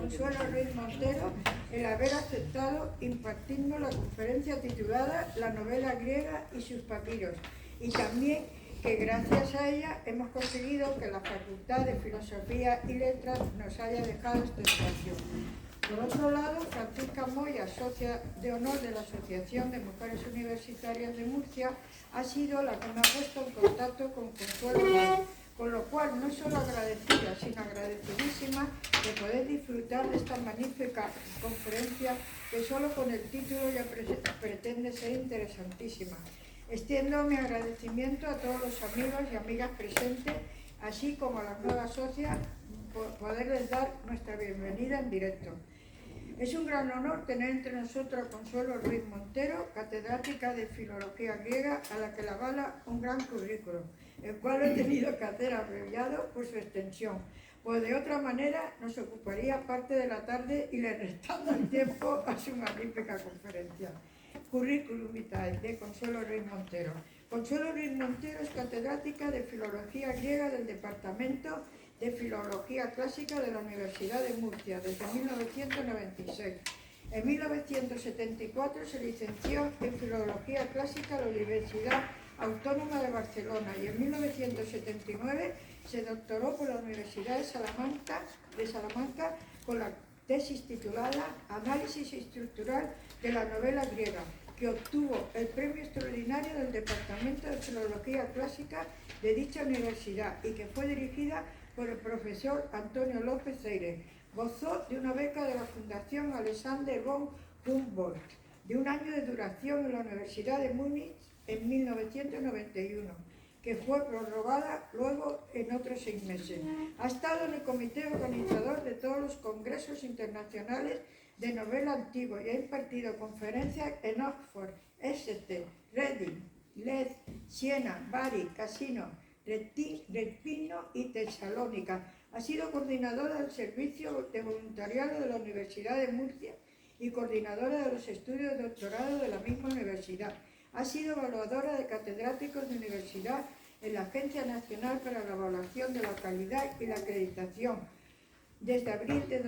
Consuelo Ruiz Montero el haber aceptado impartirnos la conferencia titulada La novela griega y sus papiros, y también que gracias a ella hemos conseguido que la Facultad de Filosofía y Letras nos haya dejado este espacio. Por otro lado, Francisca Moya, socia de honor de la Asociación de Mujeres Universitarias de Murcia, ha sido la que me ha puesto en contacto con Consuelo, con lo cual no solo agradecida, sino agradecidísima de poder disfrutar de esta magnífica conferencia que solo con el título ya pretende ser interesantísima. Extiendo mi agradecimiento a todos los amigos y amigas presentes, así como a las nuevas socias, por poderles dar nuestra bienvenida en directo. Es un gran honor tener entre nosotros a Consuelo Ruiz Montero, catedrática de Filología Griega, a la que le avala un gran currículum, el cual he tenido que hacer abreviado por su extensión, pues de otra manera nos ocuparía parte de la tarde y le restando el tiempo a su magnífica conferencia. Currículum vitae de Consuelo Ruiz Montero. Consuelo Ruiz Montero es catedrática de Filología Griega del Departamento de Filología Clásica de la Universidad de Murcia desde 1996. En 1974 se licenció en Filología Clásica en la Universidad Autónoma de Barcelona y en 1979 se doctoró por la Universidad de Salamanca con la tesis titulada Análisis estructural de la novela griega, que obtuvo el premio extraordinario del Departamento de Filología Clásica de dicha universidad y que fue dirigida por el profesor Antonio López Ceire. Gozó de una beca de la Fundación Alexander von Humboldt, de un año de duración en la Universidad de Múnich en 1991, que fue prorrogada luego en otros 6 meses. Ha estado en el comité organizador de todos los congresos internacionales de novela antigua y ha impartido conferencias en Oxford, Exeter, Reading, Leeds, Siena, Bari, Cassino, Respino y Tesalónica. Ha sido coordinadora del Servicio de Voluntariado de la Universidad de Murcia y coordinadora de los estudios de doctorado de la misma universidad. Ha sido evaluadora de catedráticos de universidad en la Agencia Nacional para la Evaluación de la Calidad y la Acreditación desde abril de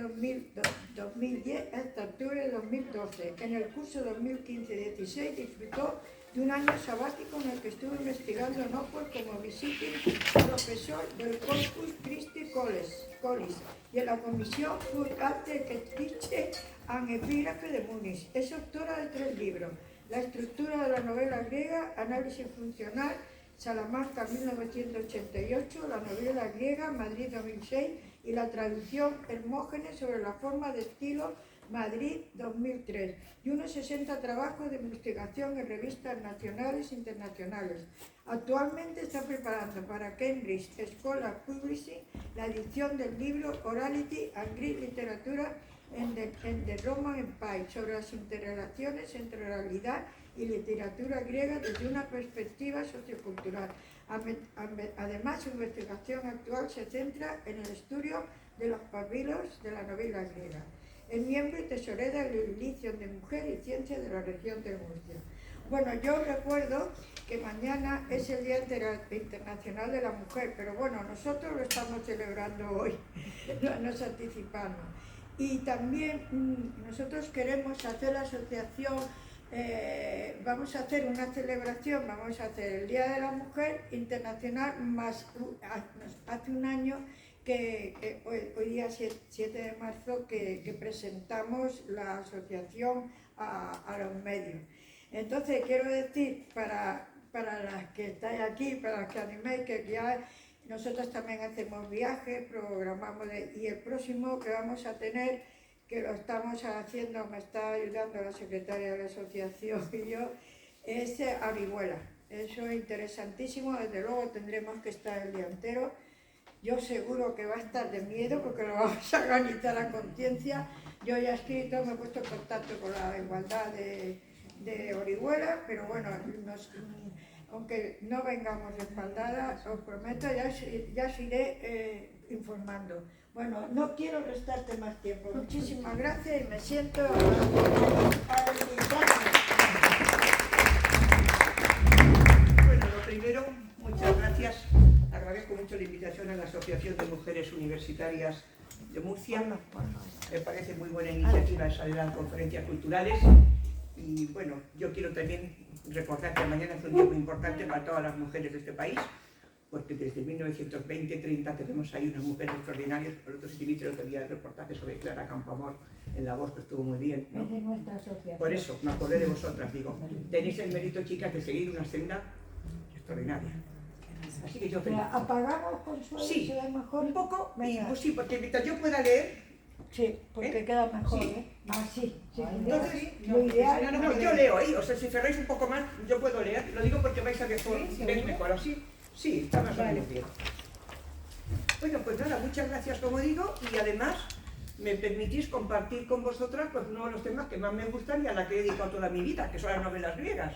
2010 hasta octubre de 2012. En el curso 2015-16 disfrutó de un año sabático en el que estuvo investigando en Oxford como visiting profesor del Corpus Christi College y en la comisión für Arte, Geschichte und Epigraphe de Múnich. Es autora de 3 libros: La estructura de la novela griega, Análisis funcional, Salamanca 1988, La novela griega, Madrid 2006 y la traducción Hermógenes sobre la forma de estilo, Madrid 2003, y unos 60 trabajos de investigación en revistas nacionales e internacionales. Actualmente está preparando para Cambridge School of Publishing la edición del libro Orality and Greek Literature en The Roman Empire, sobre las interrelaciones entre oralidad y literatura griega desde una perspectiva sociocultural. Además, su investigación actual se centra en el estudio de los papiros de la novela griega. Es miembro y tesorera del Liceo de Mujer y Ciencias de la región de Murcia. Bueno, yo recuerdo que mañana es el Día Internacional de la Mujer, pero bueno, nosotros lo estamos celebrando hoy, nos anticipamos. Y también nosotros queremos hacer la asociación, vamos a hacer una celebración, vamos a hacer el Día de la Mujer Internacional, más hace un año que hoy día 7 de marzo que presentamos la asociación a los medios. Entonces quiero decir para las que estáis aquí, para las que animéis, que ya nosotros también hacemos viajes, programamos, y el próximo que vamos a tener, que lo estamos haciendo, me está ayudando la secretaria de la asociación y yo, es Orihuela. Eso es interesantísimo, desde luego tendremos que estar el día entero. Yo seguro que va a estar de miedo porque lo vamos a organizar a conciencia. Yo ya he escrito, me he puesto en contacto con la igualdad de Orihuela, pero bueno, aunque no vengamos respaldadas, os prometo, ya os iré informando. Bueno, no quiero restarte más tiempo. Muchísimas gracias y me siento a Bueno, lo primero, muchas gracias. Agradezco mucho la invitación a la Asociación de Mujeres Universitarias de Murcia. Me parece muy buena iniciativa esa de las conferencias culturales. Y bueno, yo quiero también recordar que mañana es un día muy importante para todas las mujeres de este país, porque desde 1920-30 tenemos ahí unas mujeres extraordinarias. Por otro, si viste el otro día el reportaje sobre Clara Campoamor en La Voz, que estuvo muy bien, ¿no? Es de nuestra asociación. Por eso, me acordé de vosotras, digo, tenéis el mérito, chicas, de seguir una senda extraordinaria. Así que yo feliz. ¿Apagamos con suelo? Sí, ¿Se ve mejor? un poco, Venga. pues sí, porque mientras yo pueda leer, Sí, porque queda mejor, Sí. ¿eh? Ah, sí, sí. entonces, Lo ideal. no, yo leo ahí, o sea, si cerráis un poco más, yo puedo leer, lo digo porque vais a ver mejor así. Sí, está más o menos bien. Bueno, pues nada, muchas gracias, como digo, y además me permitís compartir con vosotras pues, uno de los temas que más me gustan y a la que he dedicado toda mi vida, que son las novelas griegas.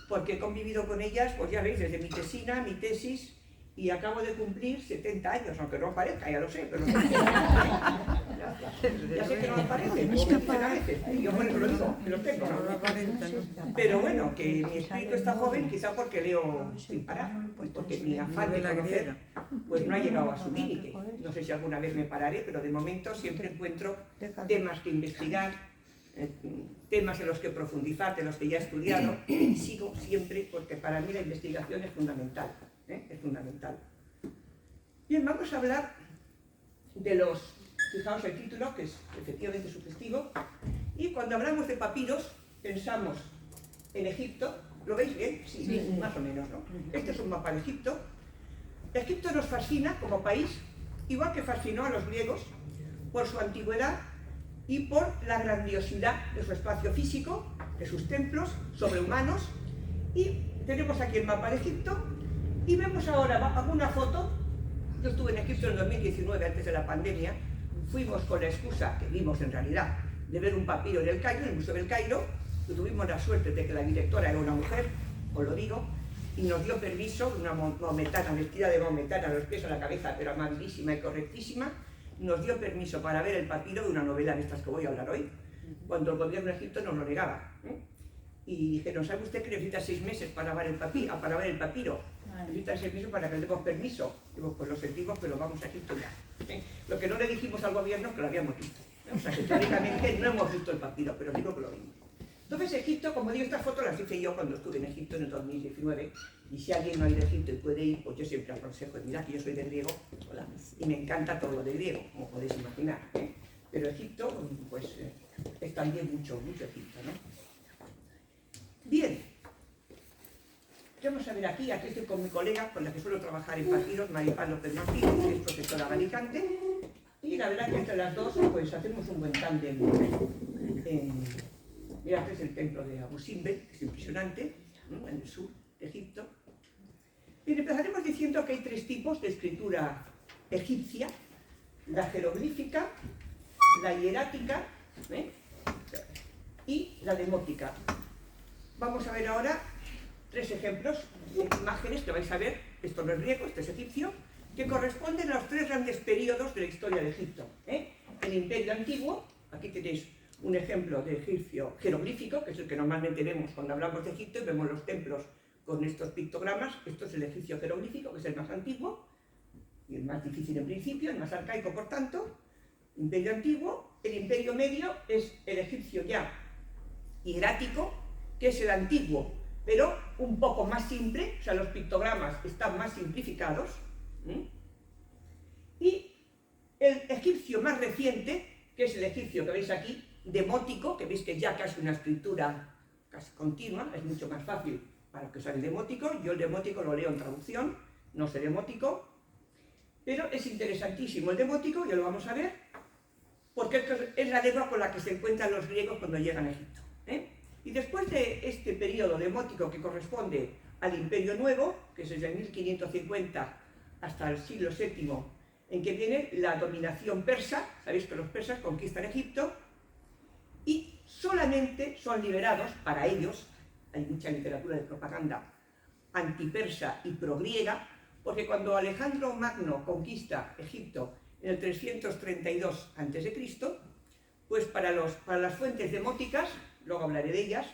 Porque he convivido con ellas, pues ya veis, desde mi tesina, mi tesis, y acabo de cumplir 70 años, aunque no parezca, ya lo sé, pero ya sé que no parece, como me dicen a veces, yo por eso lo digo, que lo tengo, ¿no? Pero bueno, que mi espíritu está joven, quizá porque leo sin parar, pues porque mi afán de conocer pues no ha llegado a su límite. No sé si alguna vez me pararé, pero de momento siempre encuentro temas que investigar, temas en los que profundizar, de los que ya he estudiado, y sigo siempre, porque para mí la investigación es fundamental, es fundamental. Bien, vamos a hablar de los, fijaos el título, que es efectivamente sugestivo, y cuando hablamos de papiros, pensamos en Egipto. ¿Lo veis bien? Sí, sí, más o menos, ¿no? Este es un mapa de Egipto. Egipto nos fascina como país, igual que fascinó a los griegos, por su antigüedad y por la grandiosidad de su espacio físico, de sus templos sobrehumanos. Y tenemos aquí el mapa de Egipto, y vemos ahora, hago una foto. Yo estuve en Egipto en el 2019, antes de la pandemia. Fuimos con la excusa, que vimos en realidad, de ver un papiro en el Cairo, en el Museo del Cairo, y tuvimos la suerte de que la directora era una mujer, os lo digo, y nos dio permiso, una maometana, vestida de maometana, los pies a la cabeza, pero amabilísima y correctísima, nos dio permiso para ver el papiro de una novela de estas que voy a hablar hoy, cuando el gobierno de Egipto nos lo negaba. Y dijeron, ¿sabe usted que necesita 6 meses para ver el papiro? Necesita 6 meses para que le demos permiso. Digo, pues lo sentimos, pero vamos a Egipto ya. Lo que no le dijimos al gobierno es que lo habíamos visto. O sea, que teóricamente no hemos visto el papiro, pero digo que lo vimos. Entonces Egipto, como digo, estas fotos las hice yo cuando estuve en Egipto en el 2019, y si alguien no ha ido a Egipto y puede ir, pues yo siempre aconsejo, mira que yo soy de griego, y me encanta todo lo de griego, como podéis imaginar, pero Egipto, pues es también mucho Egipto, ¿no? Bien, vamos a ver aquí estoy con mi colega, con la que suelo trabajar en papiros, Maripaz López Martínez, que es profesora de Alicante, y la verdad que entre las dos pues hacemos un buen tándem. Mira, este es el templo de Abu Simbel, que es impresionante, ¿no? En el sur de Egipto. Bien, empezaremos diciendo que hay 3 tipos de escritura egipcia: la jeroglífica, la hierática, y la demótica. Vamos a ver ahora 3 ejemplos, imágenes que vais a ver. Esto no es griego, este es egipcio, que corresponden a los 3 grandes periodos de la historia de Egipto. El Imperio Antiguo, aquí tenéis un ejemplo de egipcio jeroglífico, que es el que normalmente vemos cuando hablamos de Egipto y vemos los templos con estos pictogramas. Esto es el egipcio jeroglífico, que es el más antiguo y el más difícil en principio, el más arcaico por tanto. Imperio Antiguo. El Imperio Medio es el egipcio ya hierático, que es el antiguo, pero un poco más simple, o sea, los pictogramas están más simplificados. Y el egipcio más reciente, que es el egipcio que veis aquí, demótico, que veis que ya casi una escritura casi continua, es mucho más fácil para los que saben demótico. Yo el demótico lo leo en traducción, no sé demótico, pero es interesantísimo el demótico, ya lo vamos a ver, porque es la lengua con la que se encuentran los griegos cuando llegan a Egipto. Y después de este periodo demótico que corresponde al Imperio Nuevo, que es desde 1550 hasta el siglo VII, en que viene la dominación persa. Sabéis que los persas conquistan Egipto y solamente son liberados, para ellos, hay mucha literatura de propaganda antipersa y progriega, porque cuando Alejandro Magno conquista Egipto en el 332 a.C., pues para las fuentes demóticas, luego hablaré de ellas,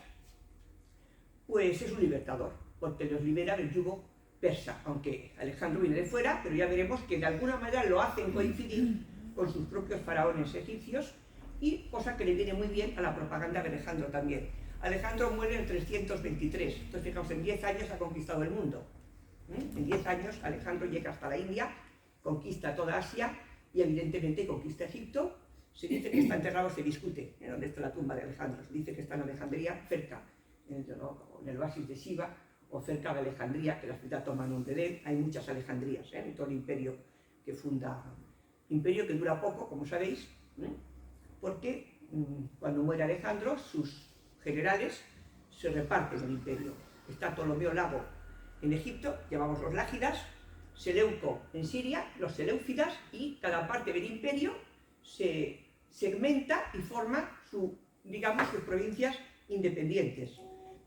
pues es un libertador, porque los libera del yugo persa, aunque Alejandro viene de fuera, pero ya veremos que de alguna manera lo hacen coincidir con sus propios faraones egipcios, y cosa que le viene muy bien a la propaganda de Alejandro también. Alejandro muere en 323, entonces fijaos, en 10 años ha conquistado el mundo. En 10 años Alejandro llega hasta la India, conquista toda Asia y evidentemente conquista Egipto. Se dice que está enterrado, se discute en dónde está la tumba de Alejandro. Se dice que está en Alejandría, cerca, en el oasis de Shiva, o cerca de Alejandría, que la ciudad toma nombre de él. Hay muchas Alejandrías en todo el imperio que funda. Imperio que dura poco, como sabéis, porque cuando muere Alejandro, sus generales se reparten el imperio. Está Ptolomeo Lago en Egipto, llamamos los Lágidas, Seleuco en Siria, los Seleucidas, y cada parte del imperio se segmenta y forma digamos, sus provincias independientes.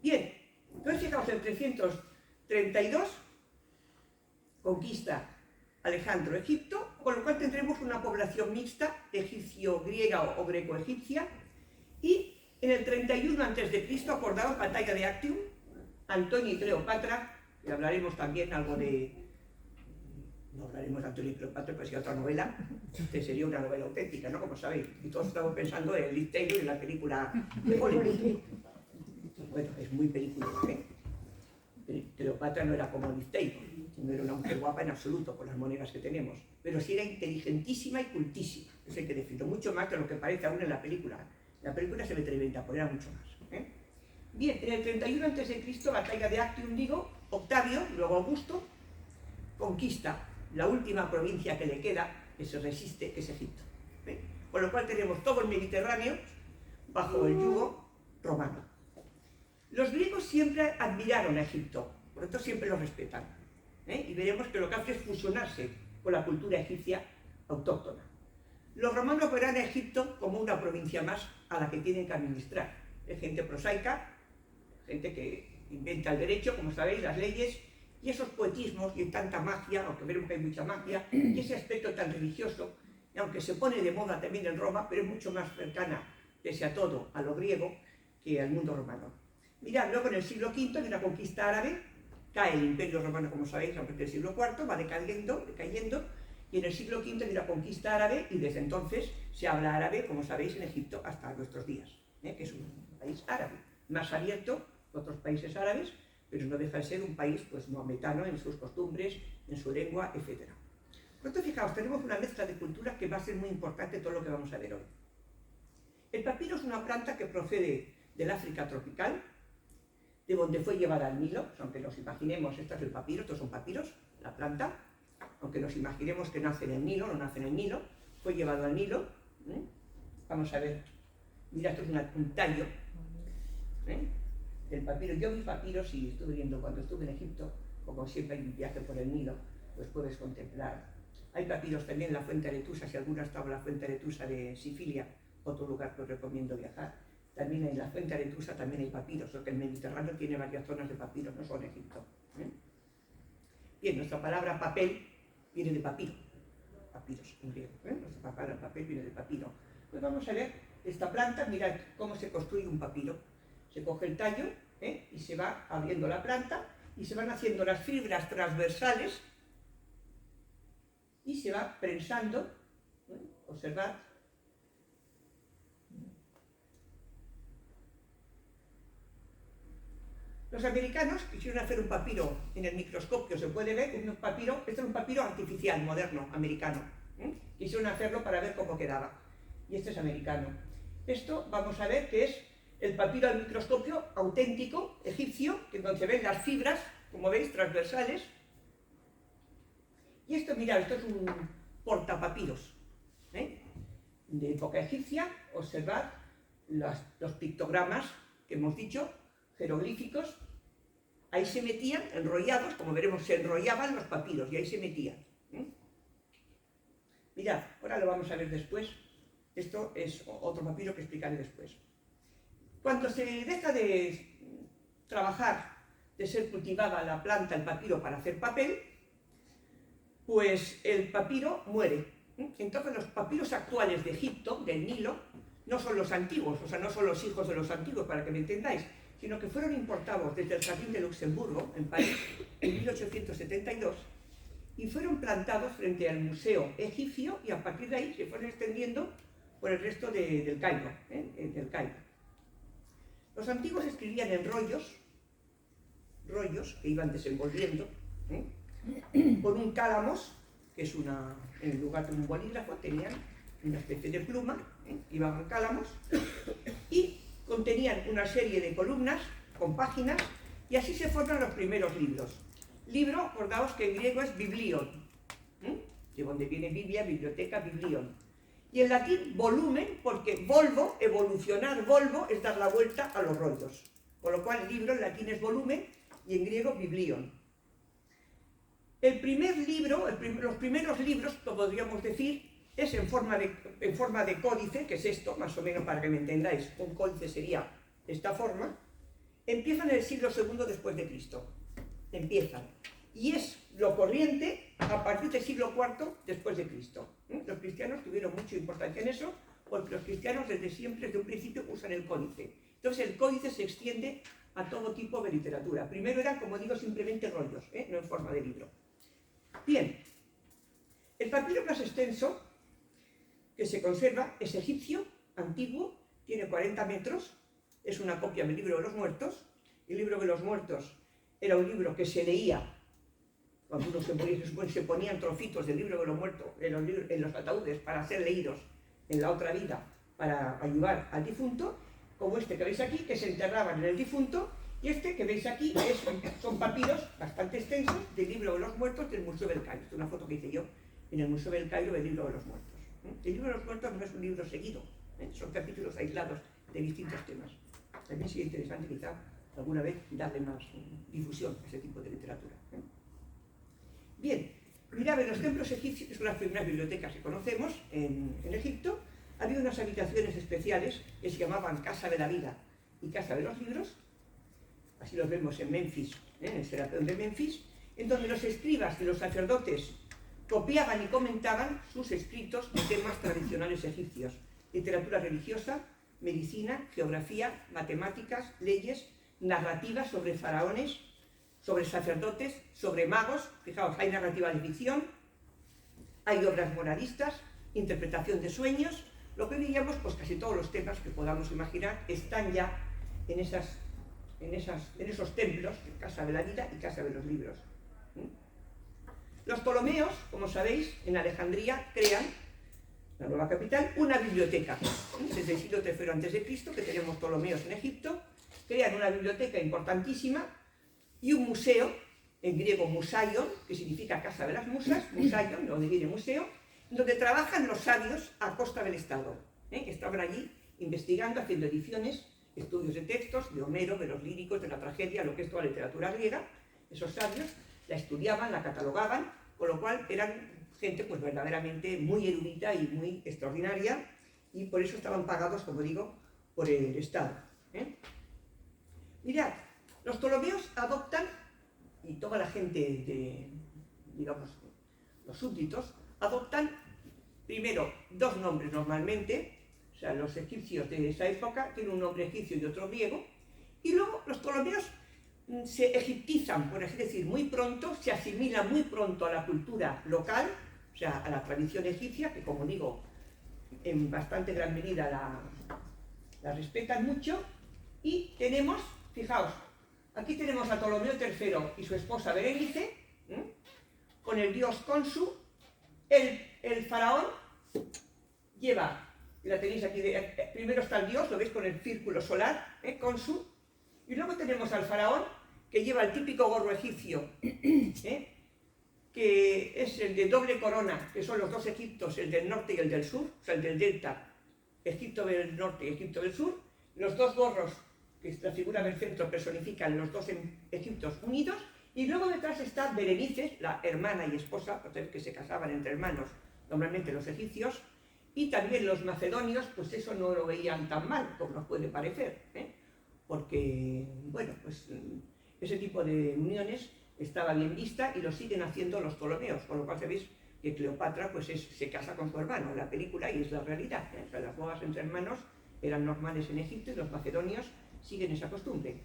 Bien, entonces fijaos, en 332 conquista Alejandro Egipto, con lo cual tendremos una población mixta, egipcio-griega o greco-egipcia, y en el 31 a.C., acordaos, batalla de Actium, Antonio y Cleopatra, y hablaremos también algo de... No hablaremos de Antonio y Cleopatra, pero sí otra novela, que sería una novela auténtica, ¿no? Como sabéis, y todos estamos pensando en Liz Taylor y en la película de Hollywood. Bueno, es muy película, ¿eh? Cleopatra no era como Liz Taylor, no era una mujer guapa en absoluto, con las monedas que tenemos, pero sí era inteligentísima y cultísima, eso hay que decirlo, mucho más de lo que parece aún en la película. La película se ve tremenda, pero era mucho más, ¿eh? Bien, en el 31 a.C., batalla de Actium, digo, Octavio, y luego Augusto, conquista la última provincia que le queda, que se resiste, que es Egipto. ¿Eh? Con lo cual tenemos todo el Mediterráneo bajo el yugo romano. Los griegos siempre admiraron a Egipto, por lo tanto siempre lo respetan. Y veremos que lo que hace es fusionarse con la cultura egipcia autóctona. Los romanos verán a Egipto como una provincia más a la que tienen que administrar. Es gente prosaica, gente que inventa el derecho, como sabéis, las leyes, y esos poetismos y tanta magia, aunque veremos que hay mucha magia, y ese aspecto tan religioso, y aunque se pone de moda también en Roma, pero es mucho más cercana, pese a todo, a lo griego que al mundo romano. Mirad, luego en el siglo V, en la conquista árabe, cae el imperio romano, como sabéis, a partir del siglo IV, va decayendo, y en el siglo V hay la conquista árabe, y desde entonces se habla árabe, como sabéis, en Egipto hasta nuestros días, que es un país árabe, más abierto que otros países árabes, pero no deja de ser un país pues maometano en sus costumbres, en su lengua, etc. Por tanto, fijaos, tenemos una mezcla de culturas que va a ser muy importante todo lo que vamos a ver hoy. El papiro es una planta que procede del África tropical, de donde fue llevada al Nilo, aunque nos imaginemos, esto es el papiro, estos son papiros, la planta, aunque nos imaginemos que nace en el Nilo, no nace en el Nilo, fue llevado al Nilo. Vamos a ver, mira, esto es un tallo, el papiro. Yo vi papiros y estuve viendo cuando estuve en Egipto, como siempre hay un viaje por el Nilo, pues puedes contemplar. Hay papiros también en la Fuente Aretusa, si alguno ha estado en la Fuente Aretusa de Sicilia, otro lugar que os recomiendo viajar. También en la Fuente Aretusa también hay papiros, porque el Mediterráneo tiene varias zonas de papiros, no solo Egipto. Bien, nuestra palabra papel viene de papiro, papiros en griego, nuestra palabra papel viene de papiro. Pues vamos a ver esta planta, mirad cómo se construye un papiro. Se coge el tallo y se va abriendo la planta y se van haciendo las fibras transversales y se va prensando. Observad. Los americanos quisieron hacer un papiro en el microscopio, se puede ver, este es un papiro artificial, moderno, americano. Quisieron hacerlo para ver cómo quedaba. Y este es americano. Esto vamos a ver que es el papiro al microscopio auténtico, egipcio, que donde se ven las fibras, como veis, transversales. Y esto, mirad, esto es un portapapiros, de época egipcia. Observad los pictogramas que hemos dicho, jeroglíficos. Ahí se metían, enrollados, como veremos, se enrollaban los papiros y ahí se metían. Mirad, ahora lo vamos a ver después. Esto es otro papiro que explicaré después. Cuando se deja de trabajar, de ser cultivada la planta, el papiro, para hacer papel, pues el papiro muere. Entonces los papiros actuales de Egipto, del Nilo, no son los antiguos, o sea, no son los hijos de los antiguos, para que me entendáis, sino que fueron importados desde el Jardín de Luxemburgo, en París, en 1872, y fueron plantados frente al Museo Egipcio y a partir de ahí se fueron extendiendo por el resto del Cairo, del Cairo. Los antiguos escribían en rollos que iban desenvolviendo, con un cálamos, que es en lugar de un bolígrafo, tenían una especie de pluma, iban cálamos, y contenían una serie de columnas con páginas, y así se forman los primeros libros. Libro, acordaos que en griego es biblion, de donde viene Biblia, biblioteca, biblion. Y en latín volumen, porque volvo, evolucionar, volvo, es dar la vuelta a los rollos. Con lo cual libro en latín es volumen y en griego biblion. El primer libro, los primeros libros, podríamos decir, es en forma de códice, que es esto, más o menos para que me entendáis. Un códice sería esta forma. Empiezan en el siglo II después de Cristo. Empiezan. Y es lo corriente a partir del siglo IV después de Cristo. Los cristianos tuvieron mucha importancia en eso, porque los cristianos desde siempre, desde un principio, usan el códice. Entonces el códice se extiende a todo tipo de literatura. Primero eran, como digo, simplemente rollos, no en forma de libro. Bien, el papiro más extenso que se conserva es egipcio, antiguo, tiene 40 metros, es una copia del Libro de los Muertos. El Libro de los Muertos era un libro que se leía, cuando uno se moría, se ponían trocitos del Libro de los Muertos en los ataúdes para ser leídos en la otra vida, para ayudar al difunto, como este que veis aquí, que se enterraban en el difunto, y este que veis aquí son papiros bastante extensos del Libro de los Muertos del Museo del Cairo. Esta es una foto que hice yo en el Museo del Cairo del Libro de los Muertos. El Libro de los Muertos no es un libro seguido, son capítulos aislados de distintos temas. También sería interesante quizá alguna vez darle más difusión a ese tipo de literatura. Bien, mirad, en los templos egipcios, que son las primeras bibliotecas que conocemos en Egipto, había unas habitaciones especiales que se llamaban Casa de la Vida y Casa de los Libros. Así los vemos en Memphis, en el Serapeum de Memphis, en donde los escribas y los sacerdotes copiaban y comentaban sus escritos de temas tradicionales egipcios: literatura religiosa, medicina, geografía, matemáticas, leyes, narrativas sobre faraones, sobre sacerdotes, sobre magos. Fijaos, hay narrativa de ficción, hay obras moralistas, interpretación de sueños. Lo que diríamos, pues casi todos los temas que podamos imaginar están ya en esos templos, Casa de la Vida y Casa de los Libros. Los Ptolomeos, como sabéis, en Alejandría crean, la nueva capital, una biblioteca. Desde el siglo III a.C., que tenemos Ptolomeos en Egipto, crean una biblioteca importantísima y un museo, en griego musaion, que significa Casa de las Musas, musaion, de donde viene museo, donde trabajan los sabios a costa del Estado, que estaban allí investigando, haciendo ediciones, estudios de textos, de Homero, de los líricos, de la tragedia, lo que es toda la literatura griega. Esos sabios la estudiaban, la catalogaban, con lo cual eran gente pues verdaderamente muy erudita y muy extraordinaria, y por eso estaban pagados, como digo, por el Estado. Mirad, los Ptolomeos adoptan, y toda la gente digamos, los súbditos, adoptan primero dos nombres normalmente. O sea, los egipcios de esa época tienen un nombre egipcio y otro griego, y luego los Ptolomeos se egiptizan, por así decir, muy pronto, se asimilan muy pronto a la cultura local, o sea, a la tradición egipcia, que como digo, en bastante gran medida la respetan mucho, y tenemos, fijaos, aquí tenemos a Ptolomeo III y su esposa Berenice, con el dios Khonsu. El faraón lleva, la tenéis aquí, primero está el dios, lo veis con el círculo solar, Khonsu, y luego tenemos al faraón que lleva el típico gorro egipcio, que es el de doble corona, que son los dos Egiptos, el del norte y el del sur, o sea, el del delta, Egipto del norte y Egipto del sur. Los dos gorros, que es la figura del centro, personifican los dos Egiptos unidos, y luego detrás está Berenice, la hermana y esposa, que se casaban entre hermanos, normalmente los egipcios, y también los macedonios, pues eso no lo veían tan mal como nos puede parecer, porque, bueno, pues ese tipo de uniones estaba bien vista y lo siguen haciendo los Ptolomeos, con lo cual sabéis que Cleopatra pues se casa con su hermano en la película, y es la realidad, O sea, las bodas entre hermanos eran normales en Egipto y los macedonios siguen esa costumbre.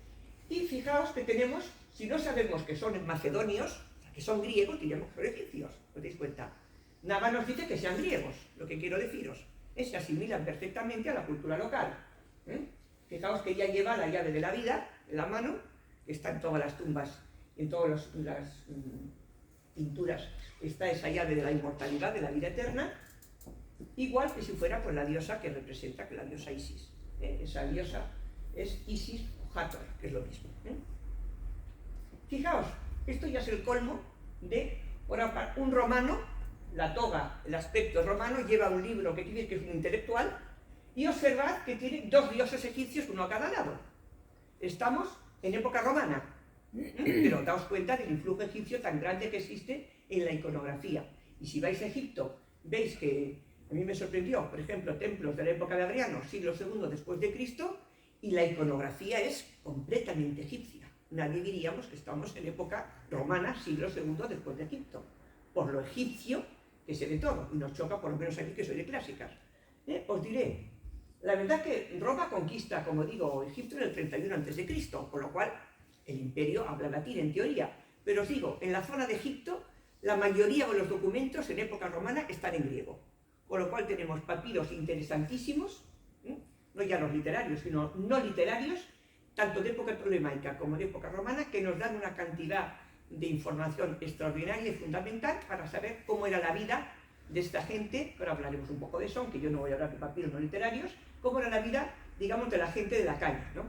Y fijaos que tenemos, si no sabemos que son macedonios, que son griegos, diríamos que son egipcios, ¿os dais cuenta? Nada nos dice que sean griegos, lo que quiero deciros, se asimilan perfectamente a la cultura local. Fijaos que ella lleva la llave de la vida en la mano, que está en todas las tumbas, en todas las pinturas, está esa llave de la inmortalidad, de la vida eterna, igual que si fuera pues, la diosa que representa, que la diosa Isis. Esa diosa es Isis o Hathor, que es lo mismo. Fijaos, esto ya es el colmo de un romano, la toga, el aspecto romano, lleva un libro que quiere que es un intelectual, y observad que tiene dos dioses egipcios, uno a cada lado. Estamos en época romana, pero daos cuenta del influjo egipcio tan grande que existe en la iconografía. Y si vais a Egipto, veis que a mí me sorprendió, por ejemplo, templos de la época de Adriano, siglo II después de Cristo, y la iconografía es completamente egipcia. Nadie diríamos que estamos en época romana, siglo II después de Egipto. Por lo egipcio que se ve todo, y nos choca por lo menos aquí que soy de clásicas. Os diré, la verdad que Roma conquista, como digo, Egipto en el 31 a.C., con lo cual el imperio habla latín en teoría, pero os digo, en la zona de Egipto, la mayoría de los documentos en época romana están en griego, con lo cual tenemos papiros interesantísimos, no ya los literarios, sino no literarios, tanto de época ptolemaica como de época romana, que nos dan una cantidad de información extraordinaria y fundamental para saber cómo era la vida de esta gente, ahora hablaremos un poco de eso, aunque yo no voy a hablar de papiros no literarios, cómo era la vida, digamos, de la gente de la calle, ¿no?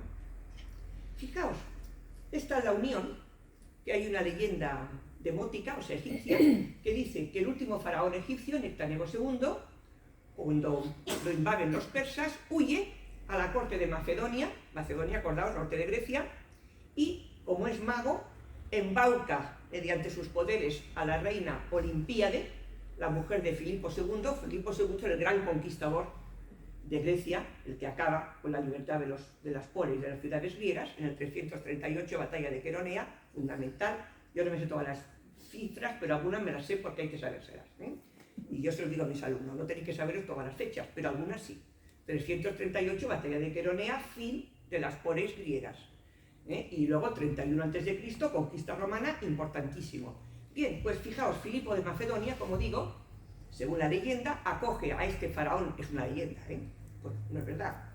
Fijaos, esta es la unión, que hay una leyenda demótica, o sea, egipcia, que dice que el último faraón egipcio, Nectanebo II, cuando lo invaden los persas, huye a la corte de Macedonia, acordaos, norte de Grecia, y como es mago, embauca mediante sus poderes a la reina Olimpíade, la mujer de Filipo II. Filipo II es el gran conquistador de Grecia, el que acaba con la libertad de las polis de las ciudades griegas, en el 338, batalla de Queronea, fundamental. Yo no me sé todas las cifras, pero algunas me las sé porque hay que sabérselas. Y yo se lo digo a mis alumnos, no tenéis que saberos todas las fechas, pero algunas sí. 338, batalla de Queronea, fin de las polis griegas. Y luego 31 a.C., conquista romana, importantísimo. Bien, pues fijaos, Filipo de Macedonia, como digo, según la leyenda, acoge a este faraón, es una leyenda, pues no es verdad,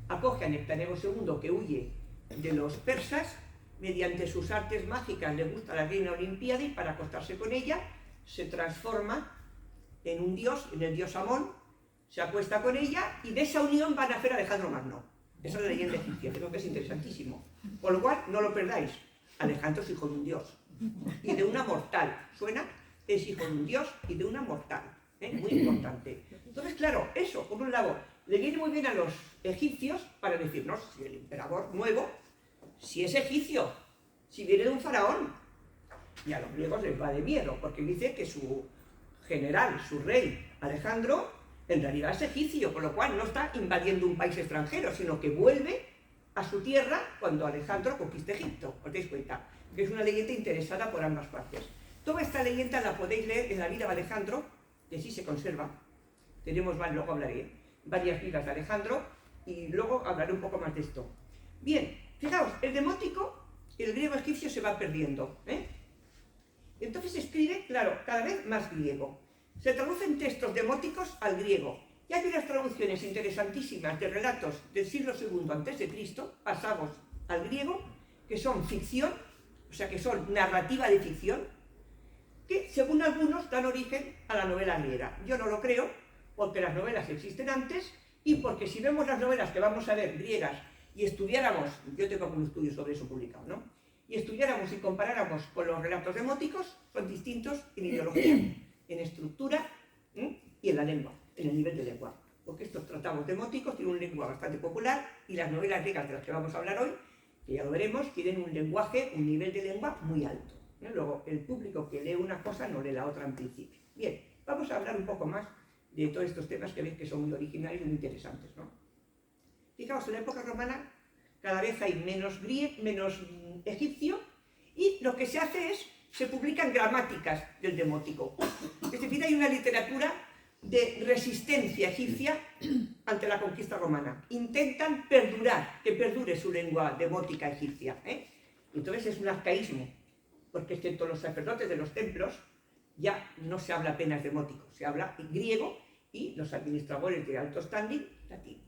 acoge a Nectanebo II, que huye de los persas, mediante sus artes mágicas le gusta la reina Olimpíada, y para acostarse con ella se transforma en un dios, en el dios Amón, se acuesta con ella, y de esa unión va a nacer Alejandro Magno. Esa es la leyenda egipcia, creo que es interesantísimo. Por lo cual, no lo perdáis, Alejandro es hijo de un dios, y de una mortal, ¿suena? Es hijo de un dios y de una mortal. Muy importante. Entonces, claro, eso, por un lado, le viene muy bien a los egipcios para decirnos si el emperador nuevo, si es egipcio, si viene de un faraón. Y a los griegos les va de miedo, porque dice que su general, su rey, Alejandro, en realidad es egipcio, con lo cual no está invadiendo un país extranjero, sino que vuelve a su tierra cuando Alejandro conquista Egipto. ¿Os dais cuenta? Que es una leyenda interesada por ambas partes. Toda esta leyenda la podéis leer en la vida de Alejandro, que sí se conserva. Tenemos, luego hablaré, varias vidas de Alejandro, y luego hablaré un poco más de esto. Bien, fijaos, el demótico, el griego egipcio se va perdiendo. Entonces escribe, claro, cada vez más griego. Se traducen textos demóticos al griego. Y hay unas traducciones interesantísimas de relatos del siglo II a.C., pasados al griego, que son ficción, o sea, que son narrativa de ficción, que según algunos dan origen a la novela griega. Yo no lo creo, porque las novelas existen antes, y porque si vemos las novelas que vamos a ver griegas y estudiáramos, yo tengo un estudio sobre eso publicado, ¿no? Y estudiáramos y comparáramos con los relatos demóticos, son distintos en ideología, en estructura y en la lengua, en el nivel de lengua. Porque estos tratados demóticos tienen un lenguaje bastante popular, y las novelas griegas de las que vamos a hablar hoy, que ya lo veremos, tienen un lenguaje, un nivel de lengua muy alto. Luego, el público que lee una cosa no lee la otra en principio. Bien, vamos a hablar un poco más de todos estos temas que veis que son muy originales y muy interesantes, ¿no? Fijaos, en la época romana cada vez hay menos egipcio, y lo que se hace es, se publican gramáticas del demótico. Es decir, hay una literatura de resistencia egipcia ante la conquista romana. Intentan perdurar, que perdure su lengua demótica egipcia. Entonces es un arcaísmo. porque excepto los sacerdotes de los templos, ya no se habla apenas demótico, se habla en griego y los administradores de alto standing, latín.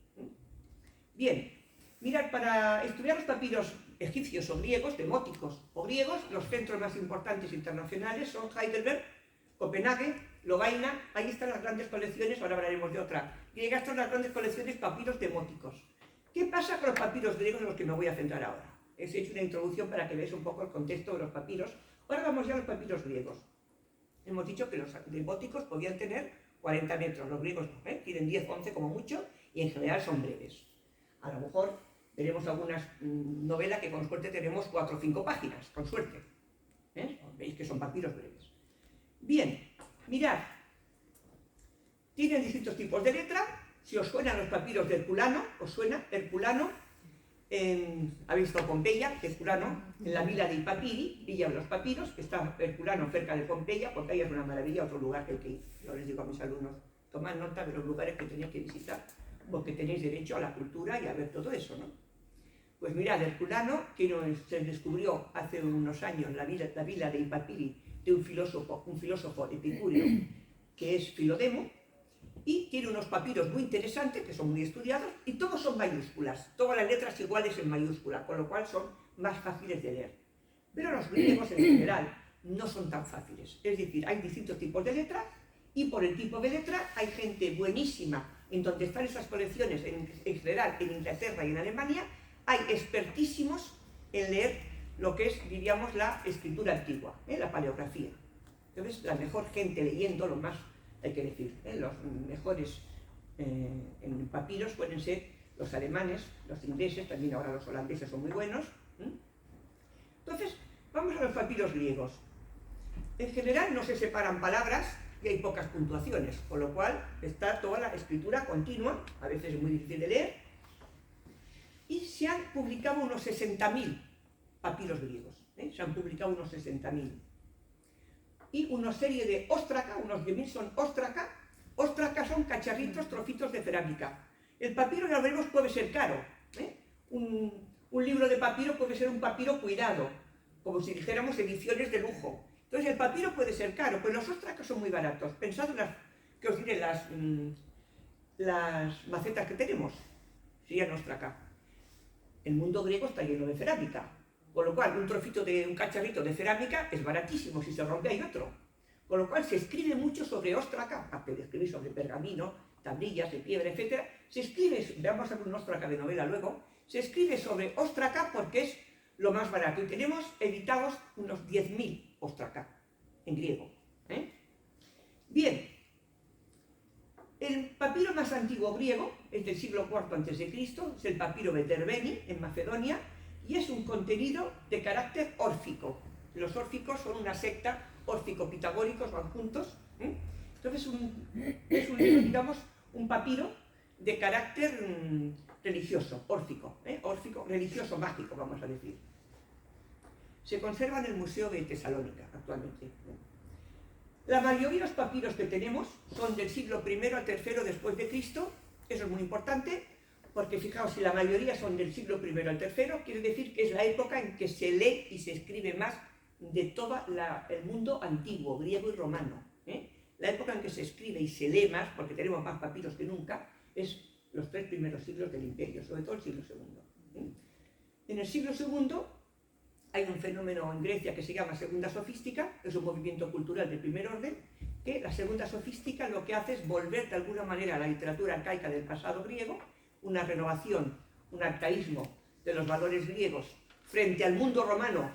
Bien, mirad, para estudiar los papiros egipcios o griegos, demóticos o griegos, los centros más importantes internacionales son Heidelberg, Copenhague, Lovaina. Ahí están las grandes colecciones, ahora hablaremos de otra griega. Estas son las grandes colecciones papiros demóticos. ¿Qué pasa con los papiros griegos en los que me voy a centrar ahora? Os he hecho una introducción para que veáis un poco el contexto de los papiros. Ahora vamos ya a los papiros griegos. Hemos dicho que los demóticos podían tener 40 metros, los griegos no, tienen 10, 11 como mucho, y en general son breves. A lo mejor veremos algunas novelas que con suerte tenemos 4 o 5 páginas, con suerte. Veis que son papiros breves. Bien, mirad, tienen distintos tipos de letra. Si os suenan los papiros de Herculano, os suena Herculano, habéis visto Pompeya, Herculano, en la villa de Papiri, Villa de los Papiros, que está Herculano cerca de Pompeya. Pompeya es una maravilla, otro lugar que yo les digo a mis alumnos, tomad nota de los lugares que tenéis que visitar, porque tenéis derecho a la cultura y a ver todo eso, ¿no? Pues mirad, Herculano, que se descubrió hace unos años la villa de Papiri de un filósofo epicúreo, que es Filodemo, y tiene unos papiros muy interesantes, que son muy estudiados, y todos son mayúsculas, todas las letras iguales en mayúscula, con lo cual son más fáciles de leer. Pero los griegos en general no son tan fáciles, es decir, hay distintos tipos de letras, y por el tipo de letra hay gente buenísima en donde están esas colecciones, en general en Inglaterra y en Alemania, hay expertísimos en leer lo que es, diríamos, la escritura antigua, la paleografía. Entonces, la mejor gente leyendo, lo más, hay que decir, los mejores en papiros pueden ser los alemanes, los ingleses, también ahora los holandeses son muy buenos. Entonces, vamos a los papiros griegos. En general no se separan palabras y hay pocas puntuaciones, con lo cual está toda la escritura continua, a veces es muy difícil de leer, y se han publicado unos 60.000 papiros griegos, se han publicado unos 60.000. Y una serie de óstraca, unos 10.000 son óstraca. Óstraca son cacharritos, trocitos de cerámica. El papiro, ya veremos, puede ser caro. Un libro de papiro puede ser un papiro cuidado, como si dijéramos ediciones de lujo. Entonces el papiro puede ser caro, pero los óstracas son muy baratos. Pensad en que os diré, las macetas que tenemos, serían óstraca. El mundo griego está lleno de cerámica. Con lo cual, un cacharrito de cerámica es baratísimo, si se rompe hay otro. Con lo cual se escribe mucho sobre óstraca, aparte de escribir sobre pergamino, tablillas de piedra, etc. Se escribe, vamos a ver un óstraca de novela luego, se escribe sobre óstraca porque es lo más barato. Y tenemos editados unos 10.000 óstraca en griego. Bien, el papiro más antiguo griego es del siglo IV a.C., es el papiro Beterbeni, en Macedonia, y es un contenido de carácter órfico. Los órficos son una secta, órfico-pitagóricos, van juntos. Entonces es un libro, digamos, un papiro de carácter religioso, órfico, órfico, religioso, mágico, vamos a decir. Se conserva en el Museo de Tesalónica actualmente. La mayoría de los papiros que tenemos son del siglo I al III después de Cristo. Eso es muy importante, porque fijaos, si la mayoría son del siglo I al III, quiere decir que es la época en que se lee y se escribe más de todo el mundo antiguo, griego y romano. La época en que se escribe y se lee más, porque tenemos más papiros que nunca, es los 3 primeros siglos del Imperio, sobre todo el siglo II. En el siglo II hay un fenómeno en Grecia que se llama Segunda Sofística, es un movimiento cultural de primer orden, que la Segunda Sofística lo que hace es volver de alguna manera a la literatura arcaica del pasado griego, una renovación, un arcaísmo de los valores griegos frente al mundo romano,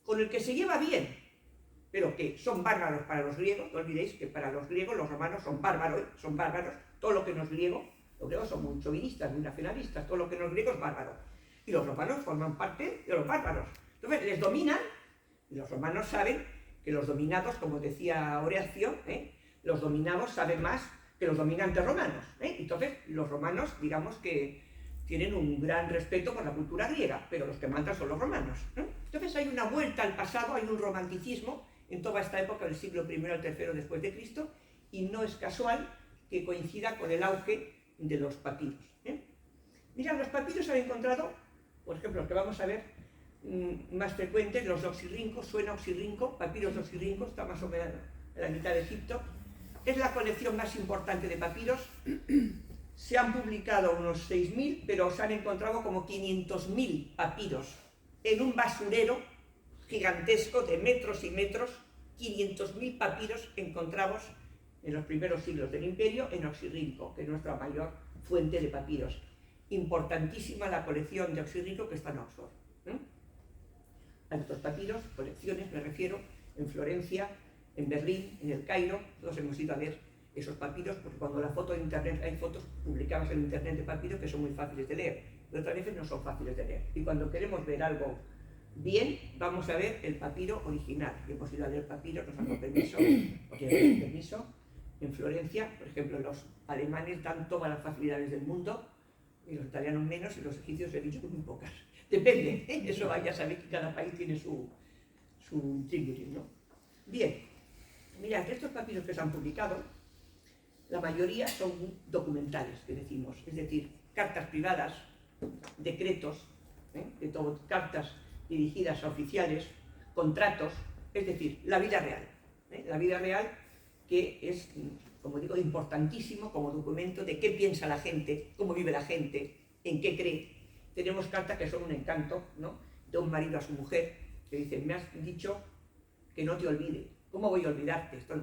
con el que se lleva bien, pero que son bárbaros para los griegos. No olvidéis que para los griegos los romanos son bárbaros, todo lo que no es griego. Los griegos son muy chauvinistas, muy nacionalistas, todo lo que no es griego es bárbaro. Y los romanos forman parte de los bárbaros. Entonces les dominan, y los romanos saben que los dominados, como decía Horacio, los dominados saben más que los dominantes romanos. Entonces los romanos, digamos que tienen un gran respeto por la cultura griega, pero los que mandan son los romanos. Entonces hay una vuelta al pasado, hay un romanticismo en toda esta época del siglo I al III después de Cristo, y no es casual que coincida con el auge de los papiros. Mirad, los papiros han encontrado, por ejemplo, los que vamos a ver, más frecuentes, los oxirrincos, suena oxirrinco, papiros oxirrincos, está más o menos en la mitad de Egipto. Es la colección más importante de papiros. Se han publicado unos 6.000, pero se han encontrado como 500.000 papiros en un basurero gigantesco de metros y metros. 500.000 papiros encontrados en los primeros siglos del imperio en Oxirrinco, que es nuestra mayor fuente de papiros. Importantísima la colección de Oxirrinco que está en Oxford. Hay otros papiros, colecciones, me refiero, en Florencia, en Berlín, en el Cairo. Todos hemos ido a ver esos papiros, porque cuando la foto de internet, hay fotos publicadas en internet de papiros que son muy fáciles de leer, pero otras veces no son fáciles de leer. Y cuando queremos ver algo bien, vamos a ver el papiro original. Hemos ido a leer papiros, nos han dado permiso, en Florencia, por ejemplo, los alemanes dan todas las facilidades del mundo, y los italianos menos, y los egipcios he dicho muy pocas. Depende, eso vaya a saber que cada país tiene su tigre, ¿no? Bien, mirad, estos papiros que se han publicado, la mayoría son documentales, que decimos, es decir, cartas privadas, decretos, de todo, cartas dirigidas a oficiales, contratos, es decir, la vida real. La vida real que es, como digo, importantísimo como documento de qué piensa la gente, cómo vive la gente, en qué cree. Tenemos cartas que son un encanto, ¿no?, de un marido a su mujer, que dice, me has dicho que no te olvide. ¿Cómo voy a olvidarte? Esto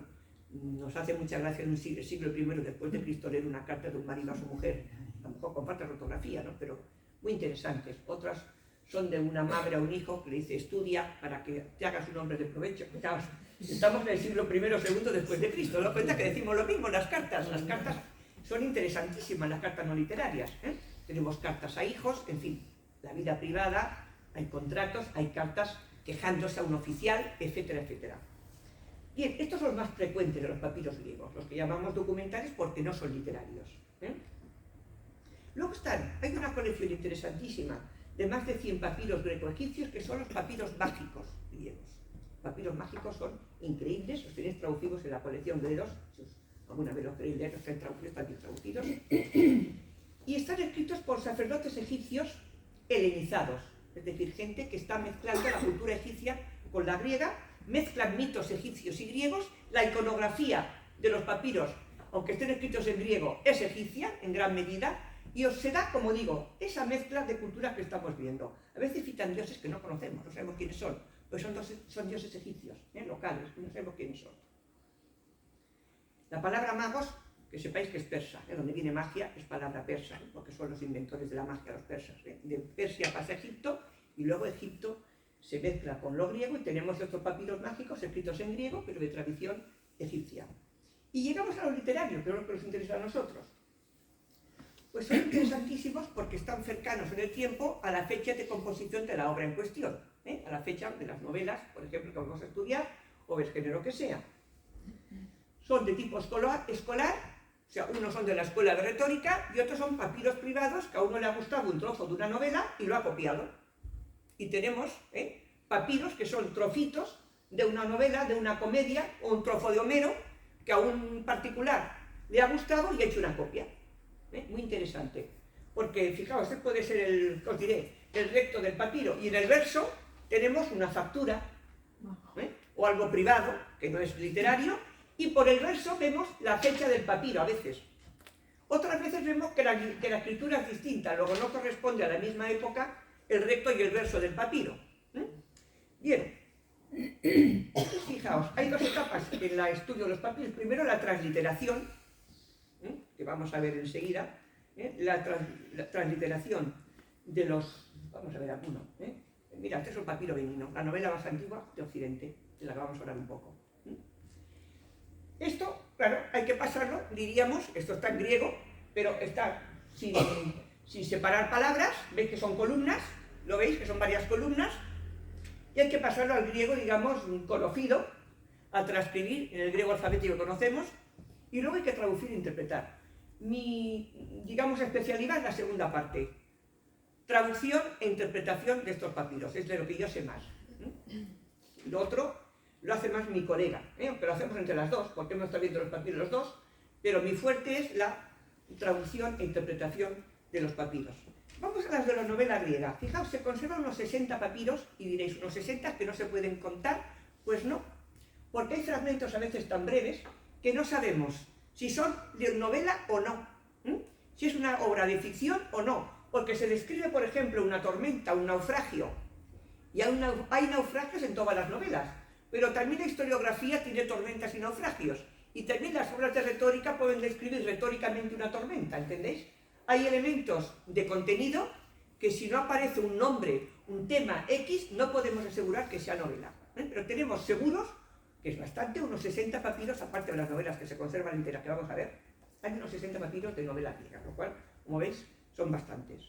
nos hace mucha gracia en un siglo I después de Cristo leer una carta de un marido a su mujer, a lo mejor con falta de ortografía, ¿no?, pero muy interesantes. Otras son de una madre a un hijo que le dice, estudia para que te hagas un hombre de provecho. Fijaos, estamos en el siglo I o II después de Cristo. ¿No? Cuenta que decimos lo mismo en las cartas. Las cartas son interesantísimas, las cartas no literarias. Tenemos cartas a hijos, en fin, la vida privada, hay contratos, hay cartas quejándose a un oficial, etcétera, etcétera. Bien, estos son los más frecuentes de los papiros griegos, los que llamamos documentales porque no son literarios. Luego hay una colección interesantísima de más de 100 papiros greco-egipcios que son los papiros mágicos griegos. Los papiros mágicos son increíbles, los tenéis traducidos en la colección Gredos, si alguna vez los queréis leer, están bien traducidos, y están escritos por sacerdotes egipcios helenizados, es decir, gente que está mezclando la cultura egipcia con la griega, mezclan mitos egipcios y griegos, la iconografía de los papiros, aunque estén escritos en griego, es egipcia en gran medida, y os se da, como digo, esa mezcla de culturas que estamos viendo. A veces citan dioses que no conocemos, no sabemos quiénes son, pues son dioses egipcios, locales, no sabemos quiénes son. La palabra magos, que sepáis que es persa, donde viene magia es palabra persa, porque son los inventores de la magia los persas. De Persia pasa a Egipto, y luego Egipto se mezcla con lo griego, y tenemos estos papiros mágicos escritos en griego, pero de tradición egipcia. Y llegamos a los literarios, que es lo que nos interesa a nosotros. Pues son interesantísimos porque están cercanos en el tiempo a la fecha de composición de la obra en cuestión, a la fecha de las novelas, por ejemplo, que vamos a estudiar, o del género que sea. Son de tipo escolar, o sea, unos son de la escuela de retórica y otros son papiros privados que a uno le ha gustado un trozo de una novela y lo ha copiado. Y tenemos papiros que son trocitos de una novela, de una comedia, o un trozo de Homero que a un particular le ha gustado y ha hecho una copia. Muy interesante, porque fijaos, este puede ser os diré, el recto del papiro, y en el verso tenemos una factura, o algo privado, que no es literario, y por el verso vemos la fecha del papiro a veces. Otras veces vemos que la escritura es distinta, luego no corresponde a la misma época el recto y el verso del papiro. Bien, fijaos, hay dos etapas en el estudio de los papiros. Primero la transliteración, que vamos a ver enseguida, la transliteración de los... Vamos a ver alguno. Mira, este es un papiro benino, la novela más antigua de Occidente, de la que vamos a hablar un poco. Esto, claro, hay que pasarlo, diríamos, esto está en griego, pero está sin separar palabras, veis que son columnas, lo veis que son varias columnas, y hay que pasarlo al griego, digamos, conocido, a transcribir en el griego alfabético que conocemos, y luego hay que traducir e interpretar. Mi, digamos, especialidad es la segunda parte. Traducción e interpretación de estos papiros, es de lo que yo sé más. Lo otro lo hace más mi colega, aunque lo hacemos entre las dos, porque hemos estado viendo los papiros los dos, pero mi fuerte es la traducción e interpretación de los papiros. vamos a las de la novela griega. Fijaos, se conservan unos 60 papiros y diréis, unos 60 que no se pueden contar. Pues no, porque hay fragmentos a veces tan breves que no sabemos si son de novela o no, si es una obra de ficción o no, porque se describe, por ejemplo, una tormenta, un naufragio, y hay naufragios en todas las novelas, pero también la historiografía tiene tormentas y naufragios, y también las obras de retórica pueden describir retóricamente una tormenta, ¿entendéis? Hay elementos de contenido que si no aparece un nombre, un tema X, no podemos asegurar que sea novela, pero tenemos seguros, que es bastante, unos 60 papiros, aparte de las novelas que se conservan enteras, que vamos a ver, hay unos 60 papiros de novela griega, lo cual, como veis, son bastantes.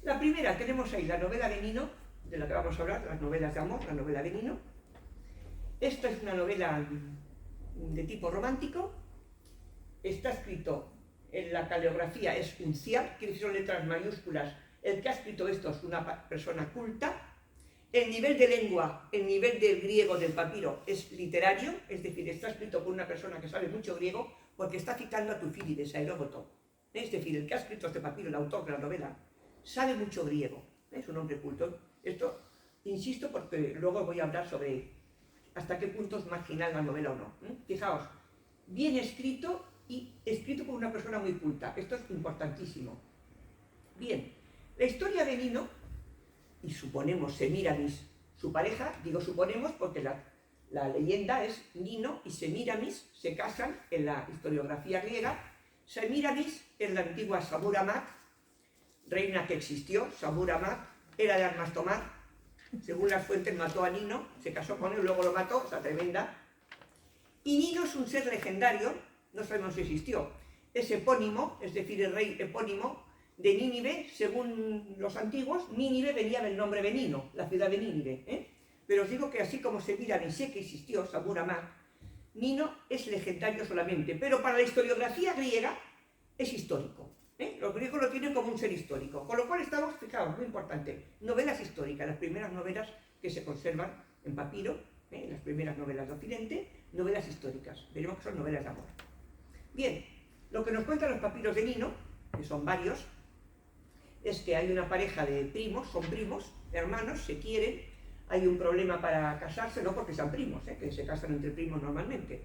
La primera, tenemos ahí la novela de Nino, de la que vamos a hablar, las novelas de amor, la novela de Nino. Esta es una novela de tipo romántico, está escrito en la caligrafía, es uncial, quiere decir son letras mayúsculas, el que ha escrito esto es una persona culta. El nivel de lengua, el nivel del griego del papiro es literario, es decir, está escrito por una persona que sabe mucho griego porque está citando a Tucídides, a Heródoto. Es decir, el que ha escrito este papiro, el autor de la novela, sabe mucho griego, es un hombre culto. Esto, insisto, porque luego voy a hablar sobre hasta qué punto es marginal la novela o no. Fijaos, bien escrito y escrito por una persona muy culta. Esto es importantísimo. Bien, la historia de Nino, y suponemos Semíramis, su pareja, digo suponemos porque la leyenda es Nino y Semíramis se casan en la historiografía griega. Semíramis es la antigua Samuramat, reina que existió. Samuramat era de armas tomar, según las fuentes mató a Nino, se casó con él, luego lo mató, o sea, tremenda. Y Nino es un ser legendario, no sabemos si existió, es epónimo, es decir, el rey epónimo de Nínive. Según los antiguos, Nínive venía del nombre de Nino, la ciudad de Nínive, Pero os digo que así como Semíramis sé que existió, Samuramat, Nino es legendario solamente, pero para la historiografía griega es histórico. Los griegos lo tienen como un ser histórico, con lo cual estamos, fijaos, muy importante, novelas históricas, las primeras novelas que se conservan en papiro, las primeras novelas de Occidente, novelas históricas, veremos que son novelas de amor. Bien, lo que nos cuentan los papiros de Nino, que son varios, es que hay una pareja de primos, son primos, hermanos, se quieren, hay un problema para casarse, no porque sean primos, que se casan entre primos normalmente,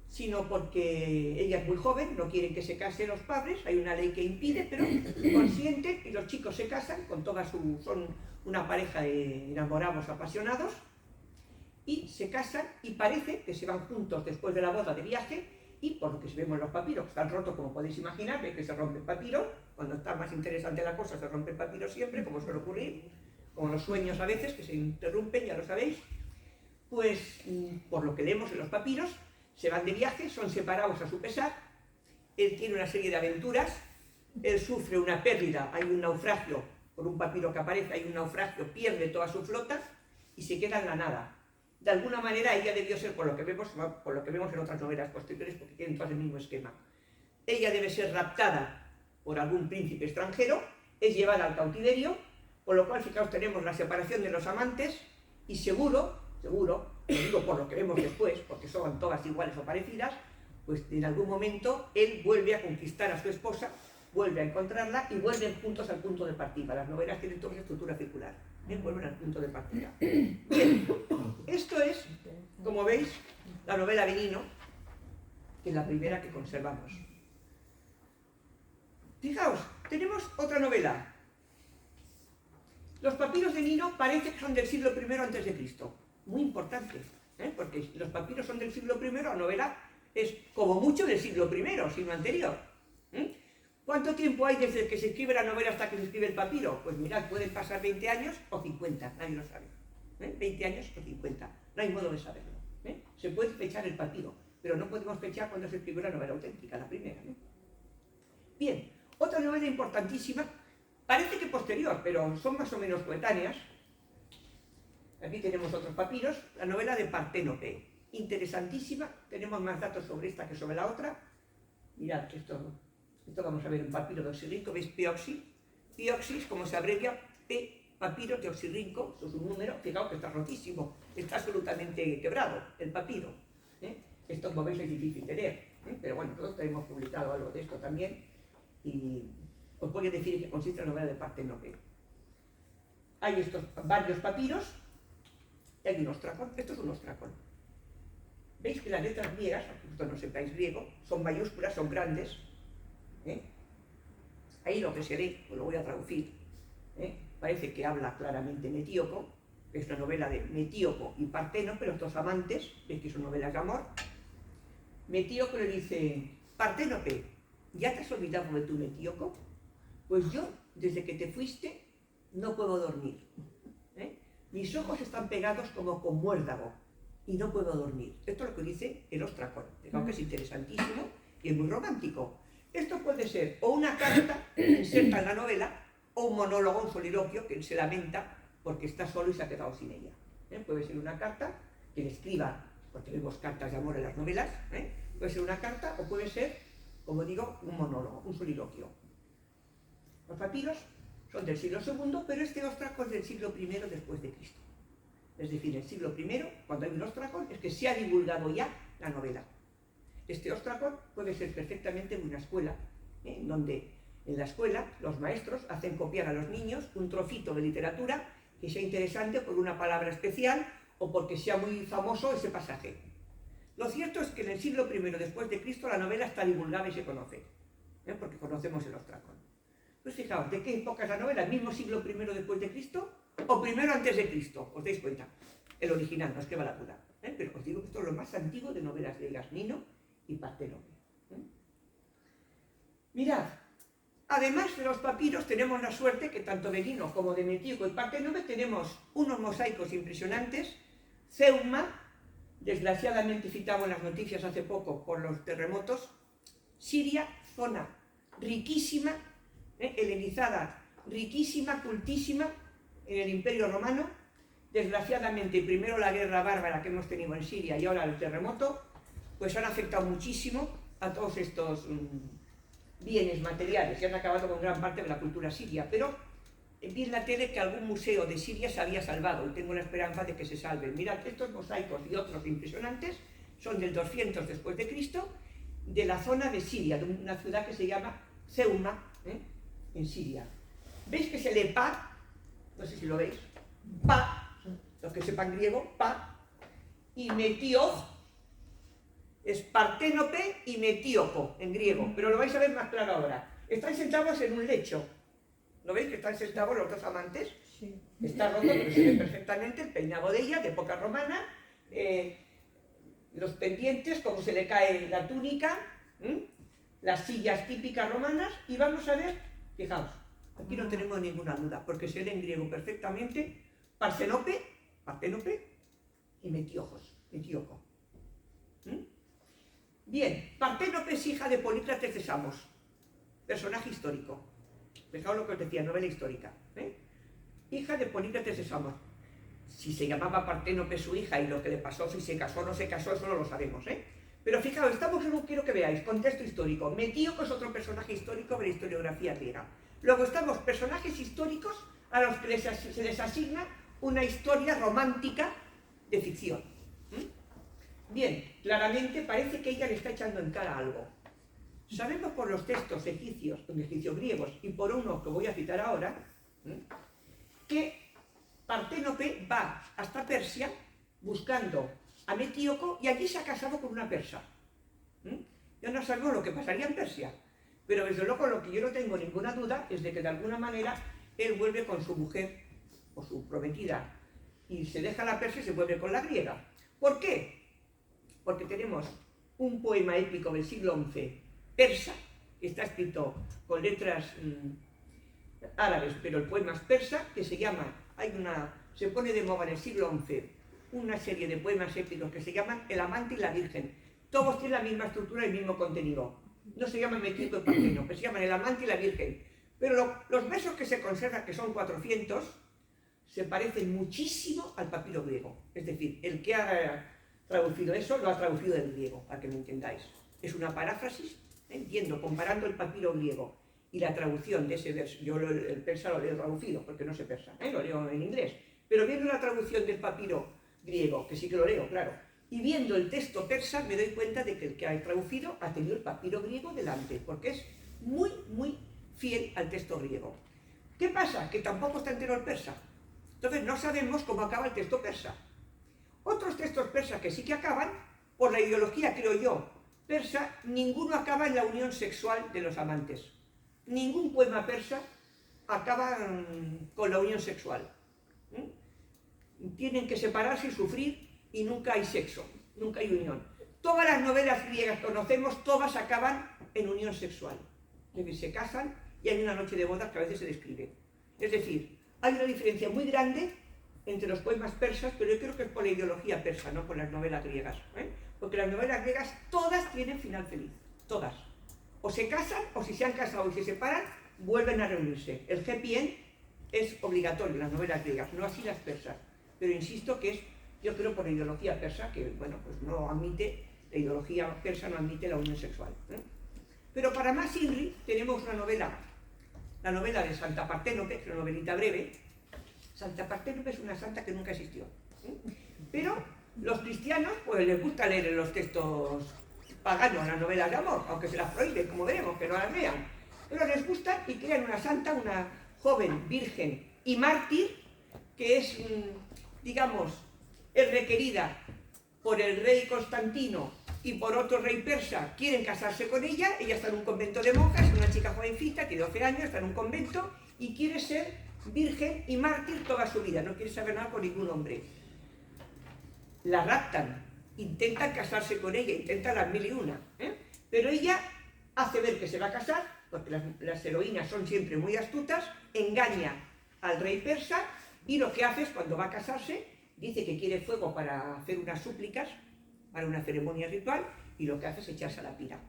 sino porque ella es muy joven, no quieren que se casen los padres, hay una ley que impide, pero consienten y los chicos se casan, son una pareja de enamorados apasionados, y se casan y parece que se van juntos después de la boda de viaje, y por lo que vemos en los papiros, que están rotos como podéis imaginar, veis que se rompe el papiro, cuando está más interesante la cosa se rompe el papiro siempre, como suele ocurrir, como los sueños a veces, que se interrumpen, ya lo sabéis. Pues por lo que leemos en los papiros, se van de viaje, son separados a su pesar, él tiene una serie de aventuras, él sufre una pérdida, hay un naufragio, por un papiro que aparece, hay un naufragio, pierde toda su flota y se queda en la nada. De alguna manera ella debió ser, por lo que vemos en otras novelas posteriores, porque tienen todas el mismo esquema. Ella debe ser raptada por algún príncipe extranjero, es llevada al cautiverio, con lo cual, fijaos, tenemos la separación de los amantes y seguro, lo digo por lo que vemos después, porque son todas iguales o parecidas, pues en algún momento él vuelve a conquistar a su esposa, vuelve a encontrarla y vuelven juntos al punto de partida. Las novelas tienen toda esa estructura circular, vuelven al punto de partida. Bien, esto es, como veis, la novela de Nino, que es la primera que conservamos. Fijaos, tenemos otra novela. Los papiros de Nino parece que son del siglo I a.C. Muy importante, porque los papiros son del siglo I, la novela es como mucho del siglo I, sino anterior. ¿Cuánto tiempo hay desde que se escribe la novela hasta que se escribe el papiro? Pues mirad, pueden pasar 20 años o 50, nadie lo sabe. 20 años o 50, no hay modo de saberlo. Se puede fechar el papiro, pero no podemos fechar cuando se escribió la novela auténtica, la primera. Bien, otra novela importantísima, parece que posterior, pero son más o menos coetáneas. Aquí tenemos otros papiros, la novela de Parténope, interesantísima, tenemos más datos sobre esta que sobre la otra. Mirad, esto vamos a ver un papiro de Oxirrinco, ¿veis? Pioxis, como se abrevia, papiro de Oxirrinco, eso es un número, fijaos que está rotísimo, está absolutamente quebrado el papiro. Esto, como veis, es difícil de leer, pero bueno, todos tenemos publicado algo de esto también, y os voy a decir en qué consiste la novela de Parténope. Hay estos varios papiros y hay un ostracón. Esto es un ostracón. ¿Veis que las letras griegas, aunque vosotros no sepáis griego, son mayúsculas, son grandes? Ahí lo que se lee, pues lo voy a traducir. Parece que habla claramente Metíoco. Es una novela de Metíoco y Parténope, los dos amantes. ¿Veis que son novelas de amor? Metíoco le dice: Parténope, ¿ya te has olvidado de tu Metíoco? Pues yo, desde que te fuiste, no puedo dormir. Mis ojos están pegados como con muérdago y no puedo dormir. Esto es lo que dice el ostracón. Fijaos que es interesantísimo y es muy romántico. Esto puede ser o una carta inserta en la novela o un monólogo, un soliloquio que él se lamenta porque está solo y se ha quedado sin ella. Puede ser una carta que le escriba, porque vemos cartas de amor en las novelas, puede ser una carta o puede ser, como digo, un monólogo, un soliloquio. Los papiros son del siglo II, pero este ostracón es del siglo I después de Cristo. Es decir, el siglo I, cuando hay un ostracón, es que se ha divulgado ya la novela. Este ostracón puede ser perfectamente de una escuela, donde en la escuela los maestros hacen copiar a los niños un trocito de literatura que sea interesante por una palabra especial o porque sea muy famoso ese pasaje. Lo cierto es que en el siglo I después de Cristo la novela está divulgada y se conoce, porque conocemos el ostracón. Pues fijaos, ¿de qué época es la novela? ¿El mismo siglo I después de Cristo o primero antes de Cristo? ¿Os dais cuenta? El original, no es que va la duda. Pero os digo que esto es lo más antiguo de novelas griegas, Nino y Parténope. Mirad, además de los papiros tenemos la suerte que tanto de Nino como de Metíoco y Parténope tenemos unos mosaicos impresionantes. Ceuma, desgraciadamente citamos en las noticias hace poco por los terremotos. Siria, zona riquísima, helenizada, riquísima, cultísima en el Imperio Romano. Desgraciadamente, primero la guerra bárbara que hemos tenido en Siria y ahora el terremoto, pues han afectado muchísimo a todos estos bienes materiales y han acabado con gran parte de la cultura siria. Pero vi en la tele que algún museo de Siria se había salvado y tengo la esperanza de que se salven. Mirad, estos mosaicos y otros impresionantes son del 200 después de Cristo, de la zona de Siria, de una ciudad que se llama Ceuma, en Siria. ¿Veis que se lee pa? No sé si lo veis. Pa, los que sepan griego, pa. Y Metíoc es Parténope y Metíoco en griego, pero lo vais a ver más claro ahora. Están sentados en un lecho. ¿Lo veis que están sentados los dos amantes? Sí. Está roto, pero se ve perfectamente el peinado de ella, de época romana, los pendientes, como se le cae la túnica, las sillas típicas romanas, y vamos a ver, fijaos, aquí no tenemos ninguna duda, porque se lee en griego perfectamente Parténope y Metíoco. Bien, Parténope es hija de Polícrates de Samos, personaje histórico. Fijaos lo que os decía, novela histórica. Hija de Polícrates de Samos. Si se llamaba Parténope su hija y lo que le pasó, si se casó o no se casó, eso no lo sabemos. Pero fijaos, estamos en un, quiero que veáis, contexto histórico. Metíoco es otro personaje histórico de la historiografía griega. Luego estamos personajes históricos a los que se les asigna una historia romántica de ficción. Bien, claramente parece que ella le está echando en cara algo. Sabemos por los textos egipcio-griegos y por uno que voy a citar ahora, que Parténope va hasta Persia buscando a Metíoco y allí se ha casado con una persa. Ya no sabemos lo que pasaría en Persia, pero desde luego lo que yo no tengo ninguna duda es de que de alguna manera él vuelve con su mujer o su prometida y se deja la persa y se vuelve con la griega. ¿Por qué? Porque tenemos un poema épico del siglo XI persa, que está escrito con letras árabes, pero el poema es persa, que se llama, se pone de moda en el siglo XI una serie de poemas épicos que se llaman El amante y la virgen. Todos tienen la misma estructura y el mismo contenido. No se llaman Metíoco y Parténope, pero se llaman El amante y la virgen. Pero los versos que se conservan, que son 400, se parecen muchísimo al papiro griego. Es decir, el que ha traducido eso lo ha traducido del griego, para que me entendáis. Es una paráfrasis, entiendo, comparando el papiro griego y la traducción de ese verso. Yo el persa lo leo traducido, porque no sé persa, lo leo en inglés. Pero viendo la traducción del papiro griego, que sí que lo leo, claro, y viendo el texto persa me doy cuenta de que el que ha traducido ha tenido el papiro griego delante, porque es muy, muy fiel al texto griego. ¿Qué pasa? Que tampoco está entero el persa. Entonces no sabemos cómo acaba el texto persa. Otros textos persas que sí que acaban, por la ideología, creo yo, persa, ninguno acaba en la unión sexual de los amantes. Ningún poema persa acaba con la unión sexual. Tienen que separarse y sufrir y nunca hay sexo, nunca hay unión. Todas las novelas griegas que conocemos, todas acaban en unión sexual. Es decir, se casan y hay una noche de bodas que a veces se describe. Es decir, hay una diferencia muy grande entre los poemas persas, pero yo creo que es por la ideología persa, no por las novelas griegas. Porque las novelas griegas todas tienen final feliz, todas. O se casan, o si se han casado y se separan, vuelven a reunirse. El happy end es obligatorio en las novelas griegas, no así las persas. Pero insisto que es, yo creo, por la ideología persa, que bueno, pues no admite, la ideología persa no admite la unión sexual. Pero para más INRI tenemos una novela, la novela de Santa Parténope, que es una novelita breve. Santa Parténope es una santa que nunca existió. Pero los cristianos, pues les gusta leer en los textos paganos las novelas de amor, aunque se las prohíben, como veremos, que no las lean. Pero les gustan y crean una santa, una joven, virgen y mártir, que es, digamos, es requerida por el rey Constantino y por otro rey persa. Quieren casarse con ella, ella está en un convento de monjas, es una chica jovencita, tiene 12 años, está en un convento y quiere ser virgen y mártir toda su vida, no quiere saber nada con ningún hombre. La raptan, intentan casarse con ella, intentan las mil y una, pero ella hace ver que se va a casar, porque las heroínas son siempre muy astutas, engaña al rey persa y lo que hace es, cuando va a casarse, dice que quiere fuego para hacer unas súplicas, para una ceremonia ritual, y lo que hace es echarse a la pira.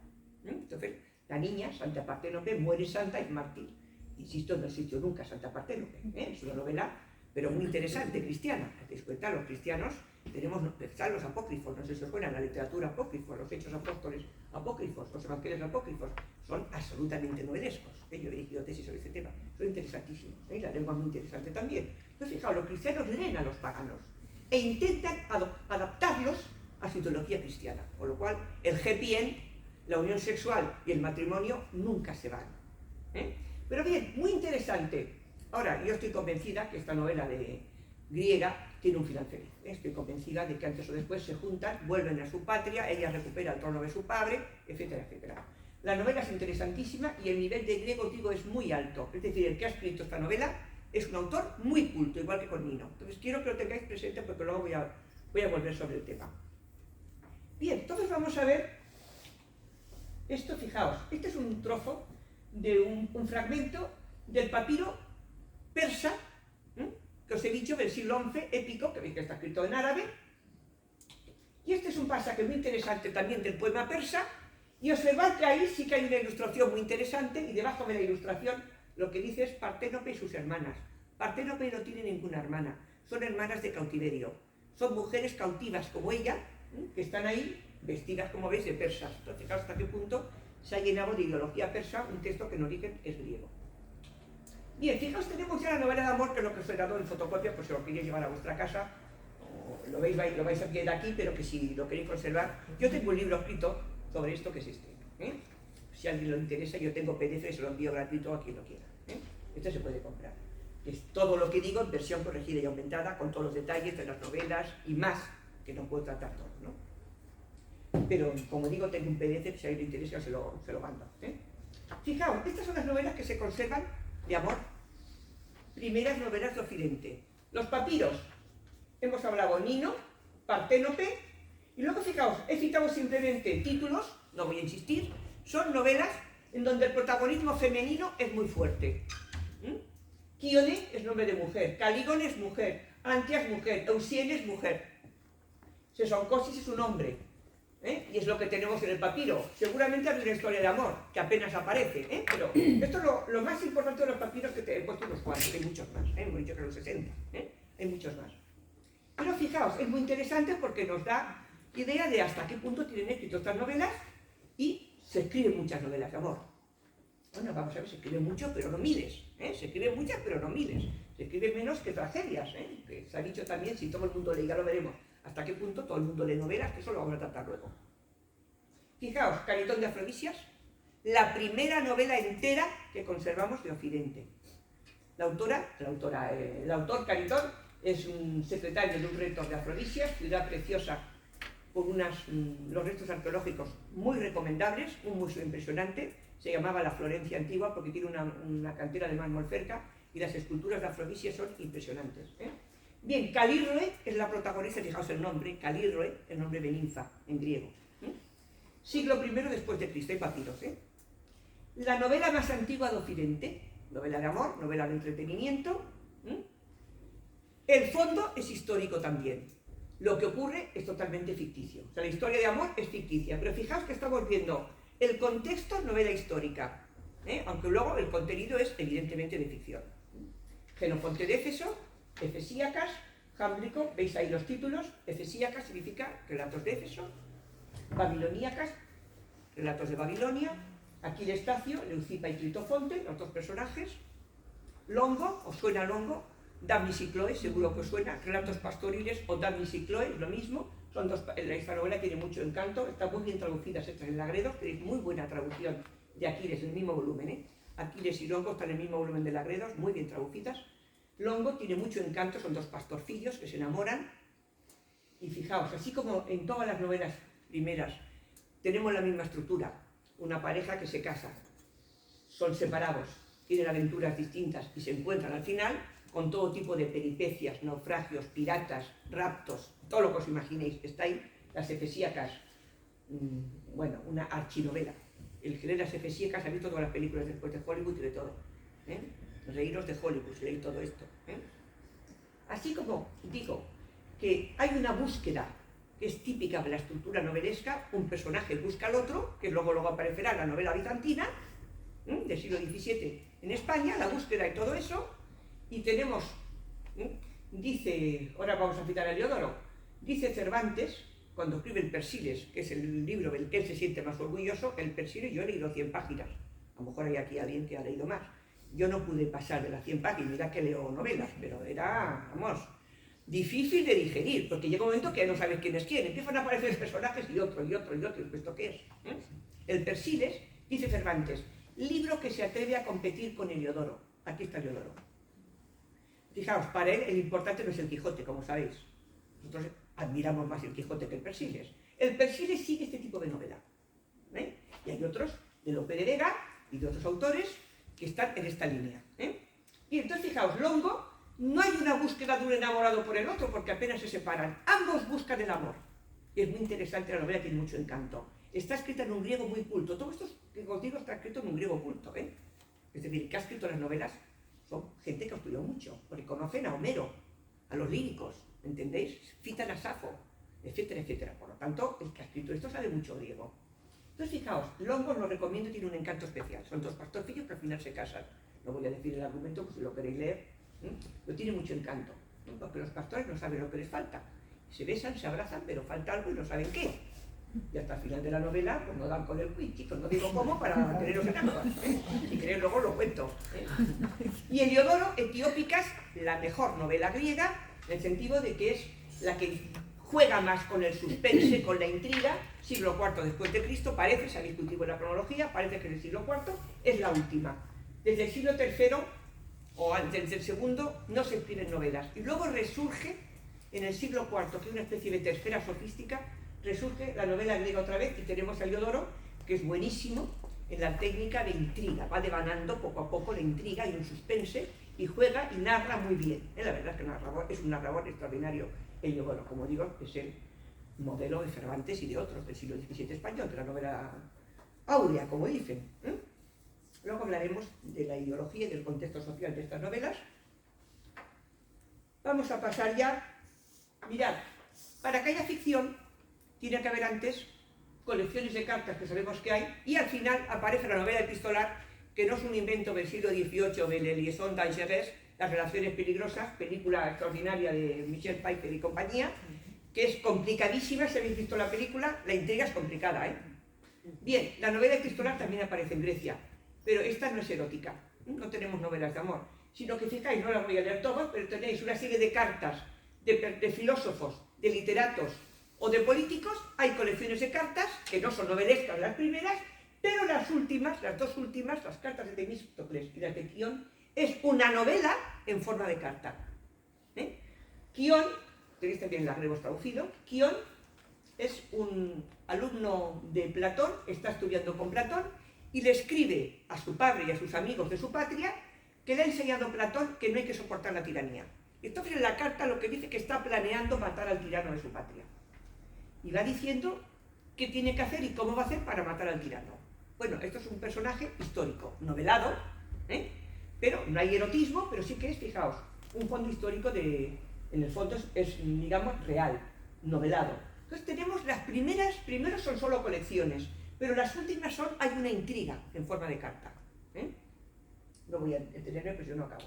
Entonces, la niña, Santa Parténope, muere santa y mártir. Insisto, no existió nunca Santa Parténope. Es una novela, pero muy interesante, cristiana. Te das cuenta, los cristianos tenemos los apócrifos, no sé si os suena, la literatura apócrifa, los hechos apóstoles apócrifos, los evangelios apócrifos, son absolutamente novelescos. Yo he dirigido tesis sobre este tema, son interesantísimos. La lengua es muy interesante también. Entonces, fijaos, los cristianos leen a los paganos e intentan adaptarlos a su ideología cristiana, con lo cual el happy end, la unión sexual y el matrimonio nunca se van. Pero bien, muy interesante. Ahora, yo estoy convencida que esta novela griega tiene un final feliz. Estoy convencida de que antes o después se juntan, vuelven a su patria, ella recupera el trono de su padre, etcétera, etcétera. La novela es interesantísima y el nivel de griego, digo, es muy alto. Es decir, el que ha escrito esta novela es un autor muy culto, igual que Colmino. Entonces quiero que lo tengáis presente porque luego voy a volver sobre el tema. Bien, entonces vamos a ver esto, fijaos, este es un trozo de un fragmento del papiro persa, que os he dicho, del siglo XI, épico, que veis que está escrito en árabe. Y este es un pasaje muy interesante también del poema persa, y observad que ahí sí que hay una ilustración muy interesante, y debajo de la ilustración lo que dice es Parténope y sus hermanas. Parténope no tiene ninguna hermana, son hermanas de cautiverio, son mujeres cautivas como ella, que están ahí vestidas, como veis, de persas. Entonces, fijaos hasta qué punto se ha llenado de ideología persa un texto que en origen es griego. Bien, fijaos, tenemos ya la novela de amor, que es lo que os he dado en fotocopia, pues si lo queréis llevar a vuestra casa, lo vais a ver aquí, pero que si lo queréis conservar, yo tengo un libro escrito sobre esto, que es este. Si a alguien lo interesa, yo tengo PDF, se lo envío gratuito a quien lo quiera. Este se puede comprar. Es todo lo que digo en versión corregida y aumentada, con todos los detalles de las novelas y más, que no puedo tratar todo, ¿no? Pero, como digo, tengo un PDF, si a alguien le interesa, se lo mando. Fijaos, estas son las novelas que se conservan de amor. Primeras novelas de Occidente. Los papiros, hemos hablado Nino, Parténope, y luego fijaos, he citado simplemente títulos, no voy a insistir, son novelas en donde el protagonismo femenino es muy fuerte. Quione es nombre de mujer, Calígone es mujer, Antia es mujer, Eusiene es mujer. Sesoncosis es un hombre, y es lo que tenemos en el papiro. Seguramente hay una historia de amor que apenas aparece, pero esto es lo más importante de los papiros, que te he puesto unos cuantos, hay muchos más, hemos dicho que los 60, hay muchos más. Pero fijaos, es muy interesante porque nos da idea de hasta qué punto tienen éxito estas novelas, y se escriben muchas novelas de amor. Bueno, vamos a ver, se escriben mucho, pero no miles, se escriben muchas, pero no miles. Se escriben menos que tragedias, que se ha dicho también, si todo el mundo lee, ya lo veremos, hasta qué punto todo el mundo lee novelas, que eso lo vamos a tratar luego. Fijaos, Caritón de Afrodisias, la primera novela entera que conservamos de Occidente. El autor Caritón es un secretario de un rector de Afrodisias, ciudad preciosa con los restos arqueológicos muy recomendables, un museo impresionante, se llamaba la Florencia Antigua porque tiene una cantera de mármol cerca y las esculturas de Afrodisias son impresionantes. Bien, Calírroe es la protagonista, fijaos el nombre, Calírroe, el nombre de ninfa en griego. Siglo I después de Cristo, hay papiros. La novela más antigua de Occidente, novela de amor, novela de entretenimiento. El fondo es histórico también. Lo que ocurre es totalmente ficticio. O sea, la historia de amor es ficticia, pero fijaos que estamos viendo el contexto, novela histórica, aunque luego el contenido es evidentemente de ficción. Genofonte de Éfeso, Efesíacas, Jámblico, veis ahí los títulos. Efesíacas significa relatos de Éfeso, Babiloníacas, relatos de Babilonia, Aquiles Tacio, Leucipa y Clitofonte, los dos personajes. Longo, ¿os suena Longo? Damis y Cloe, seguro que os suena, relatos pastoriles o Damis y Cloe, lo mismo, son dos, esta novela tiene mucho encanto, está muy bien traducida estas en Lagredo, tenéis muy buena traducción de Aquiles en el mismo volumen, Aquiles y Longo están en el mismo volumen de Lagredos, muy bien traducidas. Longo tiene mucho encanto, son dos pastorcillos que se enamoran, y fijaos, así como en todas las novelas primeras tenemos la misma estructura, una pareja que se casa, son separados, tienen aventuras distintas y se encuentran al final, con todo tipo de peripecias, naufragios, piratas, raptos, todo lo que os imaginéis. Está ahí las Efesíacas, bueno, una archinovela. El que lee las Efesíacas ha visto todas las películas después de Hollywood y de todo. Reíros de Hollywood, leí todo esto. Así como digo que hay una búsqueda que es típica de la estructura novelesca, un personaje busca al otro, que luego aparecerá en la novela bizantina, del siglo XVII en España, la búsqueda y todo eso. Y tenemos, dice, ahora vamos a citar a Heliodoro, dice Cervantes, cuando escribe el Persiles, que es el libro del que él se siente más orgulloso, el Persiles, yo he leído 100 páginas, a lo mejor hay aquí alguien que ha leído más. Yo no pude pasar de las 100 páginas, mira que leo novelas, pero era, vamos, difícil de digerir, porque llega un momento que ya no sabes quién es quién, empiezan a aparecer personajes y otro, y otro, y otro, y ¿esto qué es? El Persiles, dice Cervantes, libro que se atreve a competir con Heliodoro. Aquí está Heliodoro. Fijaos, para él el importante no es el Quijote, como sabéis. Nosotros admiramos más el Quijote que el Persiles. El Persiles sigue este tipo de novela. Y hay otros, de Lope de Vega y de otros autores, que están en esta línea. Y entonces, fijaos, Longo, no hay una búsqueda de un enamorado por el otro, porque apenas se separan. Ambos buscan el amor. Y es muy interesante, la novela tiene mucho encanto. Está escrita en un griego muy culto. Todo esto que os digo está escrito en un griego culto. Es decir, que ha escrito las novelas son gente que estudió mucho, porque conocen a Homero, a los líricos, ¿entendéis? Citan a Safo, etcétera, etcétera. Por lo tanto, el que ha escrito esto sabe mucho griego. Entonces, fijaos, Longo os lo recomiendo, tiene un encanto especial. Son dos pastorcillos que al final se casan. No voy a decir el argumento, pues si lo queréis leer, pero tiene mucho encanto, porque los pastores no saben lo que les falta. Se besan, se abrazan, pero falta algo y no saben qué. Y hasta el final de la novela, pues no dan con el quiz, chicos, no digo cómo para teneros en ambas. Si queréis luego lo cuento. Y Heliodoro, Etiópicas, la mejor novela griega, en el sentido de que es la que juega más con el suspense, con la intriga, siglo IV después de Cristo, parece, se ha discutido en la cronología, parece que el siglo IV es la última. Desde el siglo III, o desde el segundo, no se escriben novelas. Y luego resurge, en el siglo IV, que es una especie de tercera sofística, resurge la novela griega otra vez y tenemos a Heliodoro, que es buenísimo en la técnica de intriga, va devanando poco a poco la intriga y un suspense y juega y narra muy bien. La verdad es que es un narrador extraordinario Heliodoro, como digo, es el modelo de Cervantes y de otros del siglo XVII español, de la novela áurea, como dicen. Luego hablaremos de la ideología y del contexto social de estas novelas. Vamos a pasar ya, mirad, para que haya ficción, tiene que haber antes colecciones de cartas que sabemos que hay, y al final aparece la novela epistolar, que no es un invento del siglo XVIII de Le Liaison Dangereuses, Las relaciones peligrosas, película extraordinaria de Michel Pfeiffer y compañía, que es complicadísima. Si habéis visto la película, la intriga es complicada. Bien, la novela epistolar también aparece en Grecia, pero esta no es erótica, no tenemos novelas de amor, sino que fijáis, no las voy a leer todas, pero tenéis una serie de cartas de filósofos, de literatos, o de políticos. Hay colecciones de cartas, que no son novelescas las primeras, Pero las dos últimas, las cartas de Temístocles y las de Quión, es una novela en forma de carta. Quión, tenéis también las Gregos traducido, Quión es un alumno de Platón, está estudiando con Platón, y le escribe a su padre y a sus amigos de su patria que le ha enseñado Platón que no hay que soportar la tiranía. Entonces en la carta lo que dice que está planeando matar al tirano de su patria. Y va diciendo qué tiene que hacer y cómo va a hacer para matar al tirano. Bueno, esto es un personaje histórico, novelado, pero no hay erotismo, pero sí que es, fijaos, un fondo histórico en el fondo es, digamos, real, novelado. Entonces tenemos las primeros son solo colecciones, pero las últimas hay una intriga en forma de carta. No voy a detenerme, pues yo no acabo.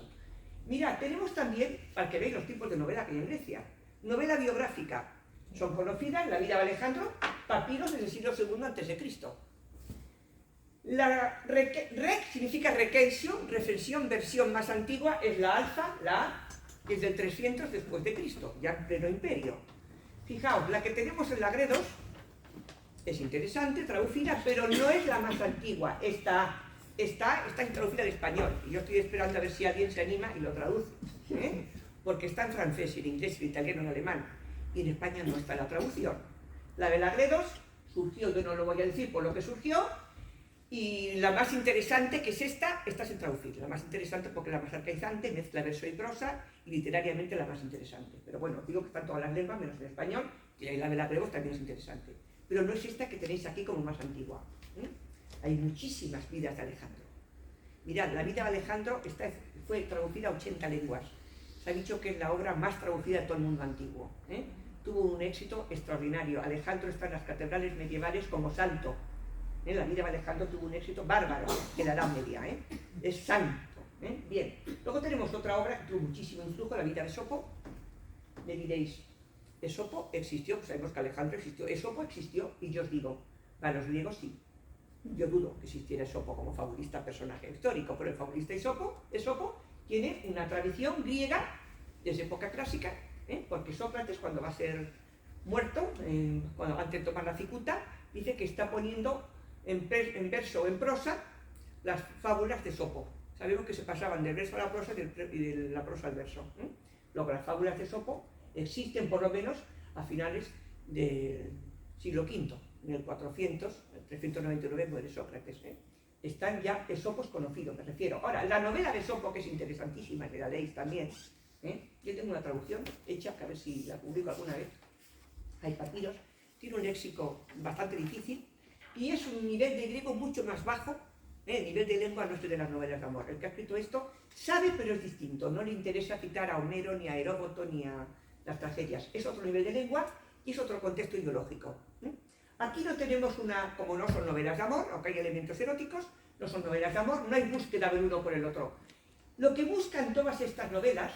Mirad, tenemos también, para que veáis los tipos de novela que hay en Grecia, novela biográfica. Son conocidas, la vida de Alejandro, papiros desde el siglo II a.C. La rec significa requeisio, reflexión, versión más antigua, es la alfa, la A, que es del 300 después de Cristo, ya en pleno imperio. Fijaos, la que tenemos en la Gredos es interesante, traducida, pero no es la más antigua, está traducida al español, y yo estoy esperando a ver si alguien se anima y lo traduce, porque está en francés, en inglés, en italiano, en alemán, y en España no está la traducción. La de la Gredos surgió, yo no lo voy a decir por lo que surgió, y la más interesante, que es esta sin traducir, la más interesante porque es la más arcaizante, mezcla verso y prosa, y literariamente la más interesante. Pero bueno, digo que están todas las lenguas, menos en español, y ahí la de la Gredos también es interesante. Pero no es esta que tenéis aquí como más antigua. Hay muchísimas vidas de Alejandro. Mirad, la vida de Alejandro fue traducida a 80 lenguas. Se ha dicho que es la obra más traducida de todo el mundo antiguo. Tuvo un éxito extraordinario. Alejandro está en las catedrales medievales como santo. La vida de Alejandro tuvo un éxito bárbaro en la Edad Media. Es santo. Bien. Luego tenemos otra obra que tuvo muchísimo influjo, la vida de Esopo. Me diréis, ¿Esopo existió? Pues sabemos que Alejandro existió. Esopo existió, y yo os digo, para los griegos sí. Yo dudo que existiera Esopo como fabulista, personaje histórico, pero el fabulista Esopo tiene una tradición griega desde época clásica, porque Sócrates, cuando va a ser muerto, antes de tomar la cicuta, dice que está poniendo en verso o en prosa las fábulas de Esopo. Sabemos que se pasaban del verso a la prosa y de la prosa al verso. Luego las fábulas de Esopo existen por lo menos a finales del siglo V, en el 400, el 399 muere Sócrates. Están ya Esopos conocidos, me refiero. Ahora, la novela de Esopo, que es interesantísima, que la leéis también, yo tengo una traducción hecha, que a ver si la publico alguna vez, hay papiros, tiene un léxico bastante difícil, y es un nivel de griego mucho más bajo, el nivel de lengua no es de las novelas de amor. El que ha escrito esto sabe, pero es distinto, no le interesa citar a Homero, ni a Heródoto, ni a las tragedias. Es otro nivel de lengua y es otro contexto ideológico. Aquí no tenemos como no son novelas de amor, aunque hay elementos eróticos, no son novelas de amor, no hay búsqueda del uno por el otro. Lo que buscan todas estas novelas,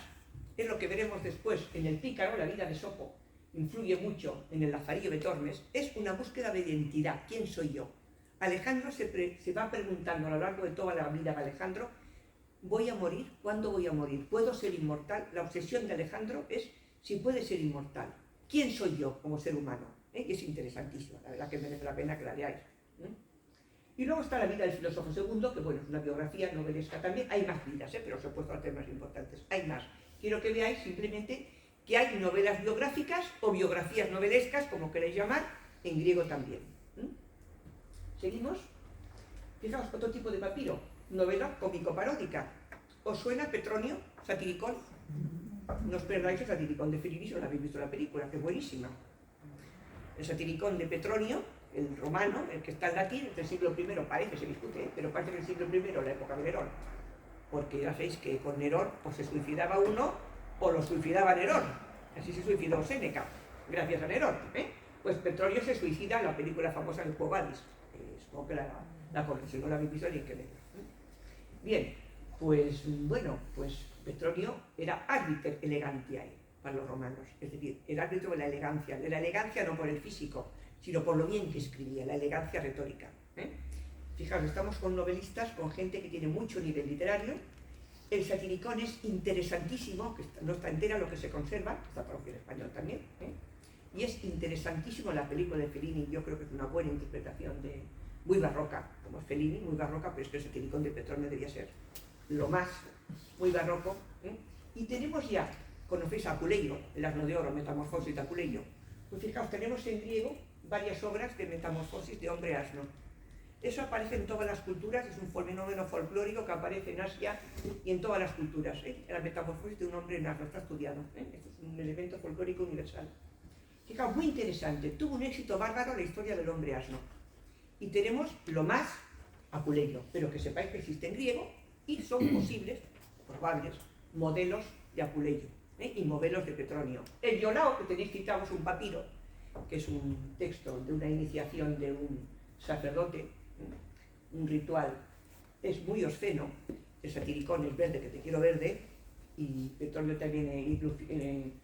es lo que veremos después en El Pícaro, la vida de Esopo, influye mucho en el Lazarillo de Tormes, es una búsqueda de identidad. ¿Quién soy yo? Alejandro se va preguntando a lo largo de toda la vida de Alejandro, ¿voy a morir? ¿Cuándo voy a morir? ¿Puedo ser inmortal? La obsesión de Alejandro es si puede ser inmortal. ¿Quién soy yo como ser humano? Y es interesantísima, la verdad que merece la pena que la leáis. Y luego está la vida del filósofo segundo, que bueno, es una biografía novelesca también. Hay más vidas, pero os he puesto a temas importantes. Hay más. Quiero que veáis simplemente que hay novelas biográficas o biografías novelescas, como queréis llamar, en griego también. ¿Seguimos? Fijaos, otro tipo de papiro, novela cómico-paródica. ¿Os suena Petronio, Satiricón? No os perdáis el Satiricón de Filibiso, la habéis visto la película, que es buenísima. El Satiricón de Petronio, el romano, el que está en latín, del siglo I, parece, se discute, pero parece que el siglo I, la época de Nerón. Porque ya sabéis que con Nerón o se suicidaba uno o lo suicidaba Nerón. Así se suicidó Séneca, gracias a Nerón. Pues Petronio se suicida en la película famosa de Quo Vadis. Supongo que la conocéis, si no la habéis visto ni que leer. Bien, pues bueno, pues Petronio era árbiter elegantiae para los romanos, es decir, el árbitro de la elegancia no por el físico, sino por lo bien que escribía, la elegancia retórica. Fijaos, estamos con novelistas, con gente que tiene mucho nivel literario. El Satiricón es interesantísimo, que no está entera lo que se conserva, está traducido en español también, y es interesantísimo la película de Fellini, yo creo que es una buena interpretación muy barroca, como es Fellini, muy barroca, pero es que el Satiricón de Petronio debía ser lo más, muy barroco. Y tenemos ya, conocéis a Apuleyo, el asno de oro, Metamorfosis de Apuleyo. Pues fijaos, tenemos en griego varias obras de metamorfosis de hombre asno. Eso aparece en todas las culturas, es un fenómeno folclórico que aparece en Asia y en todas las culturas. La metamorfosis de un hombre en asno, está estudiado. Esto es un elemento folclórico universal. Fijaos, muy interesante, tuvo un éxito bárbaro la historia del hombre asno. Y tenemos lo más Apuleyo, pero que sepáis que existe en griego y son posibles, probables, modelos de Apuleyo y modelos de Petronio. El Iolao, que tenéis citado, es un papiro, que es un texto de una iniciación de un sacerdote, un ritual, es muy obsceno. El Satiricón es verde, que te quiero verde, y Petronio también,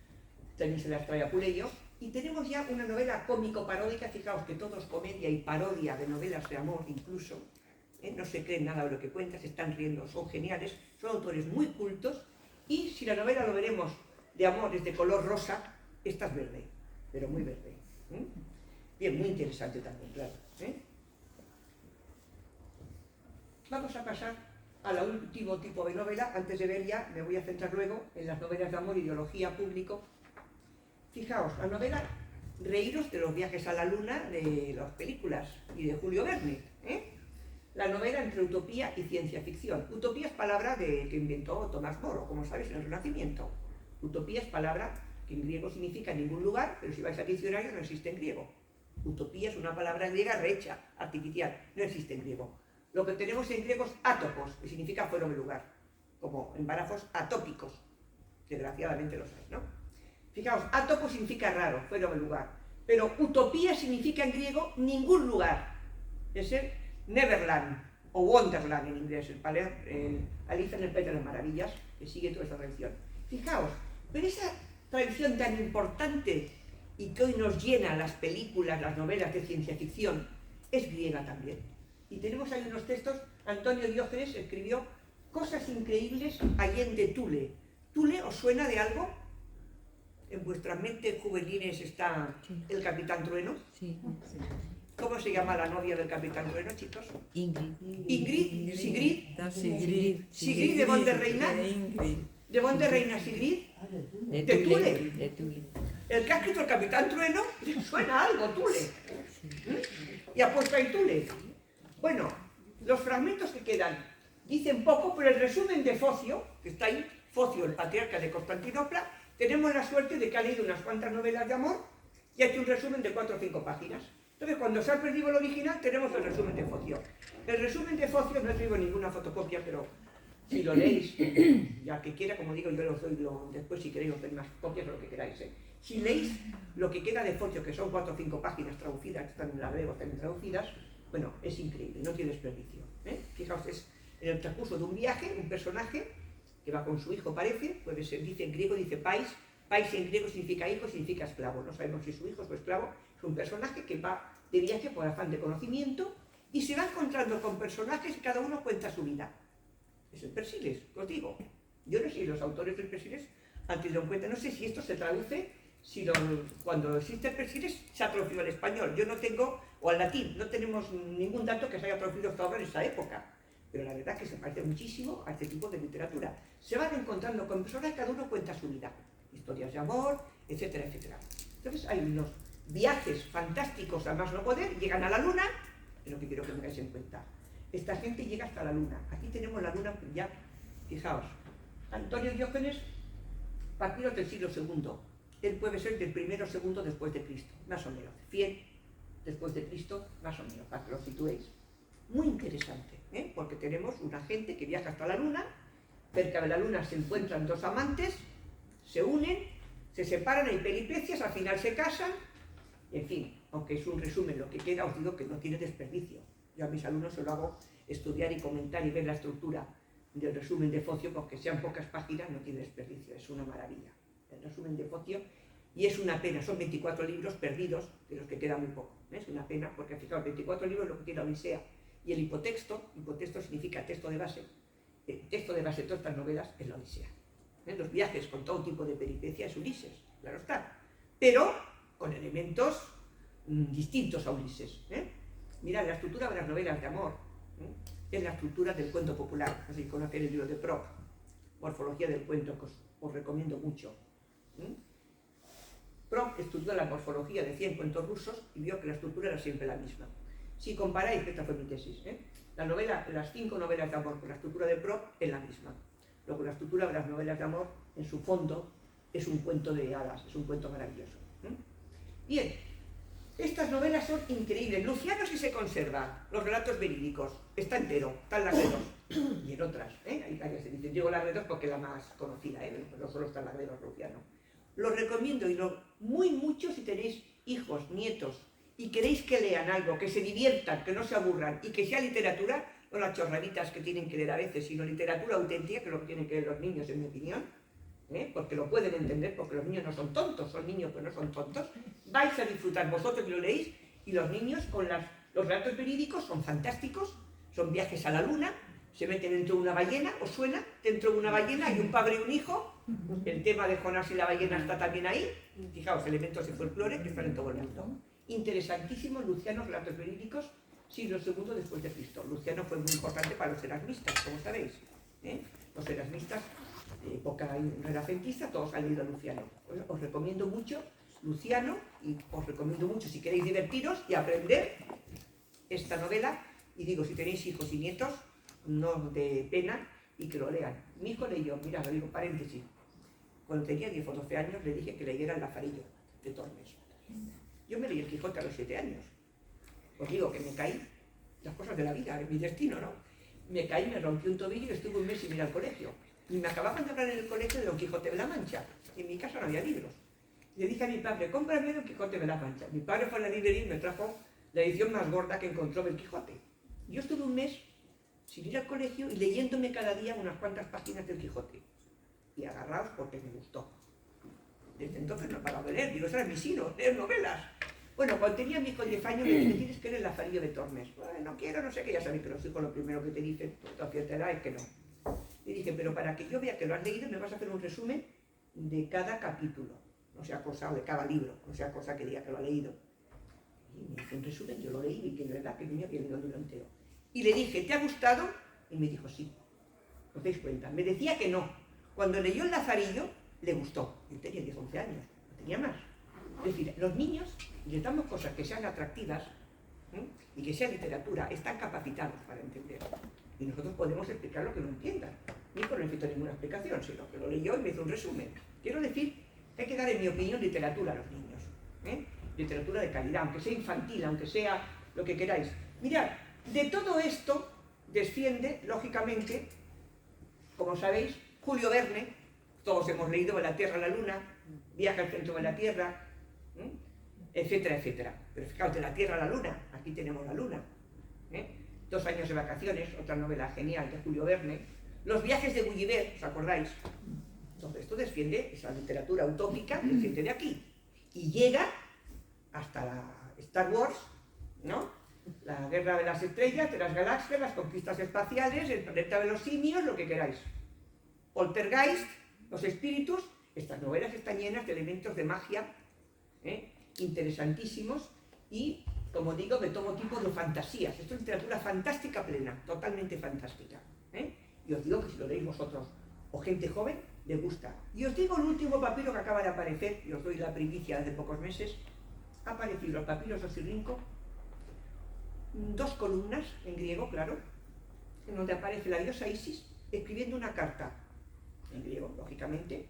también se las trae a Apuleyo. Y tenemos ya una novela cómico-paródica, fijaos que todo es comedia y parodia de novelas de amor incluso, no se creen nada de lo que cuentan, se están riendo, son geniales, son autores muy cultos, y si la novela lo veremos de amor es de color rosa, esta es verde, pero muy verde. Bien, muy interesante también, claro. Vamos a pasar al último tipo de novela. Antes de ver ya, me voy a centrar luego en las novelas de amor, ideología, público. Fijaos, la novela Reíros de los viajes a la luna de las películas y de Julio Verne. La novela entre utopía y ciencia ficción. Utopía es palabra que inventó Tomás Moro, como sabéis, en el Renacimiento. Utopía es palabra que en griego significa ningún lugar, pero si vais al diccionario no existe en griego. Utopía es una palabra griega rehecha, artificial, no existe en griego. Lo que tenemos en griego es átopos, que significa fuera de lugar, como en párrafos atópicos, desgraciadamente los hay, ¿no? Fijaos, átopo significa raro, fuera de lugar, pero utopía significa en griego ningún lugar, es el Neverland, o Wonderland en inglés, Alicia en el País de las Maravillas, que sigue toda esta tradición. Fijaos, pero esa tradición tan importante y que hoy nos llena las películas, las novelas de ciencia ficción, es griega también. Y tenemos ahí unos textos. Antonio Diógenes escribió Cosas increíbles allende Thule. ¿Thule os suena de algo? ¿En vuestras mentes juveniles está el Capitán Trueno? Sí. ¿Cómo se llama la novia del Capitán Trueno, chicos? Ingrid. Sigrid, ¿de dónde reina? ¿De dónde reina Sigrid? De Thule. El que ha escrito el Capitán Trueno le suena algo, Thule. Y ha puesto ahí Thule. Bueno, los fragmentos que quedan dicen poco, pero el resumen de Focio, que está ahí, Focio, el patriarca de Constantinopla, tenemos la suerte de que ha leído unas cuantas novelas de amor y ha hecho un resumen de 4 o 5 páginas. Entonces, cuando se ha perdido el original, tenemos el resumen de Focio. El resumen de Focio, no he traído ninguna fotocopia, pero si lo leéis, ya que quiera, como digo, yo os doy después, si queréis, os doy más copias o lo que queráis. Si leéis lo que queda de Focio, que son 4 o 5 páginas traducidas, están en la griego también traducidas, bueno, es increíble, no tiene desperdicio. Fijaos, es en el transcurso de un viaje, un personaje que va con su hijo, parece, puede ser, dice en griego, dice pais, pais en griego significa hijo, significa esclavo, no sabemos si es su hijo o su esclavo, es un personaje que va de viaje por afán de conocimiento y se va encontrando con personajes y cada uno cuenta su vida. Es el Persiles, os digo. Yo no sé si los autores del Persiles han tenido en cuenta, no sé si esto se traduce, cuando existe el Persiles se ha traducido al español, yo no tengo, o al latín, no tenemos ningún dato que se haya traducido hasta ahora en esa época. Pero la verdad es que se parece muchísimo a este tipo de literatura. Se van encontrando con personas y cada uno cuenta su vida. Historias de amor, etcétera, etcétera. Entonces hay unos viajes fantásticos a más no poder, llegan a la luna, es lo que quiero que tengáis en cuenta. Esta gente llega hasta la luna. Aquí tenemos la luna ya, fijaos. Antonio Diógenes, papiro del siglo II. Él puede ser del primero o segundo después de Cristo, más o menos. 100 después de Cristo, más o menos, para que lo situéis. Muy interesante, porque tenemos una gente que viaja hasta la luna, cerca de la luna se encuentran 2 amantes, se unen, se separan, hay peripecias, al final se casan, en fin, aunque es un resumen lo que queda, os digo que no tiene desperdicio. Yo a mis alumnos se lo hago estudiar y comentar y ver la estructura del resumen de Focio, porque sean pocas páginas, no tiene desperdicio, es una maravilla. El resumen de Focio, y es una pena, son 24 libros perdidos, de los que queda muy poco. Es una pena, porque fijaos, 24 libros lo que tiene la Odisea. Y el hipotexto significa texto de base. El texto de base de todas estas novelas es la Odisea. Los viajes con todo tipo de peripecias es Ulises, claro está. Pero con elementos distintos a Ulises. Mirad, la estructura de las novelas de amor es la estructura del cuento popular. Así que conocéis el libro de Propp, Morfología del cuento, que os recomiendo mucho. Propp estudió la morfología de 100 cuentos rusos y vio que la estructura era siempre la misma. Si comparáis, esta fue mi tesis, las 5 novelas de amor con la estructura de Propp es la misma. Luego la estructura de las novelas de amor, en su fondo, es un cuento de hadas, es un cuento maravilloso. Bien, estas novelas son increíbles. Luciano sí se conserva, los relatos verídicos, está entero, está en Lagredos y en otras. Hay varias se dicen, digo Lagredos porque es la más conocida, no solo está en Lagredos, Luciano. Los recomiendo y muy mucho si tenéis hijos, nietos y queréis que lean algo, que se diviertan, que no se aburran y que sea literatura, no las chorraditas que tienen que leer a veces, sino literatura auténtica, que es lo que tienen que leer los niños, en mi opinión, porque lo pueden entender, porque los niños no son tontos, son niños pero no son tontos. Vais a disfrutar vosotros que lo leéis y los niños con los relatos verídicos son fantásticos, son viajes a la luna, se meten dentro de una ballena, ¿os suena? Dentro de una ballena hay un padre y un hijo, el tema de Jonás y la ballena está también ahí, fijaos, elementos de folclore que están en todo el mundo. Interesantísimo, Luciano, relatos verídicos, siglo II después de Cristo. Luciano fue muy importante para los erasmistas, como sabéis. Los erasmistas, de época renacentista, todos han leído a Luciano. Os recomiendo mucho Luciano y os recomiendo mucho, si queréis divertiros y aprender esta novela, y digo, si tenéis hijos y nietos, no de pena, y que lo lean. Mi hijo leyó, mira, lo digo, paréntesis, cuando tenía 10 o 12 años le dije que leyera El Lazarillo de Tormes. Yo me leí el Quijote a los 7 años. Os digo que me caí, las cosas de la vida, es mi destino, ¿no? Me caí, me rompí un tobillo y estuve un mes sin ir al colegio. Y me acababan de hablar en el colegio de Don Quijote de la Mancha. Y en mi casa no había libros. Le dije a mi padre, cómprame Don Quijote de la Mancha. Mi padre fue a la librería y me trajo la edición más gorda que encontró del Quijote. Yo estuve un mes sin ir al colegio y leyéndome cada día unas cuantas páginas del Quijote. Y agarraos porque me gustó. Desde entonces no he parado de leer, digo, eso era mi sino, leer novelas. Bueno, cuando tenía mi hijo 10 años, me dije, tienes que leer El Lazarillo de Tormes. Bueno, no quiero, no sé qué, ya sabéis que los hijos lo primero que te dicen, a cierta edad, es que no. Y dije, pero para que yo vea que lo has leído, me vas a hacer un resumen de cada capítulo. No sea cosa, o de cada libro, no sea cosa que diga que lo ha leído. Y me hizo un resumen, yo lo leí y que de verdad que el niño había leído el libro entero. Y le dije, ¿te ha gustado? Y me dijo, sí. ¿Os dais cuenta? Me decía que no. Cuando leyó El Lazarillo, le gustó. Él tenía 10 o 11 años, no tenía más. Es decir, los niños, les damos cosas que sean atractivas y que sea literatura, están capacitados para entender. Y nosotros podemos explicar lo que no entiendan. Mi hijo no necesito ninguna explicación, sino que lo leyó y me hizo un resumen. Quiero decir que hay que dar, en mi opinión, literatura a los niños. Literatura de calidad, aunque sea infantil, aunque sea lo que queráis. Mirad, de todo esto desciende, lógicamente, como sabéis, Julio Verne. Todos hemos leído De la Tierra a la Luna, Viaje al centro de la Tierra, etcétera, etcétera. Pero fijaos, De la Tierra a la Luna, aquí tenemos la Luna. 2 años de vacaciones, otra novela genial de Julio Verne. Los viajes de Gulliver, ¿os acordáis? Entonces esto desciende, esa literatura utópica, desciende de aquí. Y llega hasta la Star Wars, ¿no? La Guerra de las Estrellas, de las Galaxias, las conquistas espaciales, el planeta de los simios, lo que queráis. Poltergeist, los espíritus, estas novelas están llenas de elementos de magia, interesantísimos y, como digo, de todo tipo de fantasías. Esto es literatura fantástica plena, totalmente fantástica. Y os digo que si lo leéis vosotros o gente joven, le gusta. Y os digo el último papiro que acaba de aparecer, y os doy la primicia de pocos meses, ha aparecido el papiro Oxirrinco, 2 columnas en griego, claro, en donde aparece la diosa Isis escribiendo una carta, en griego, lógicamente,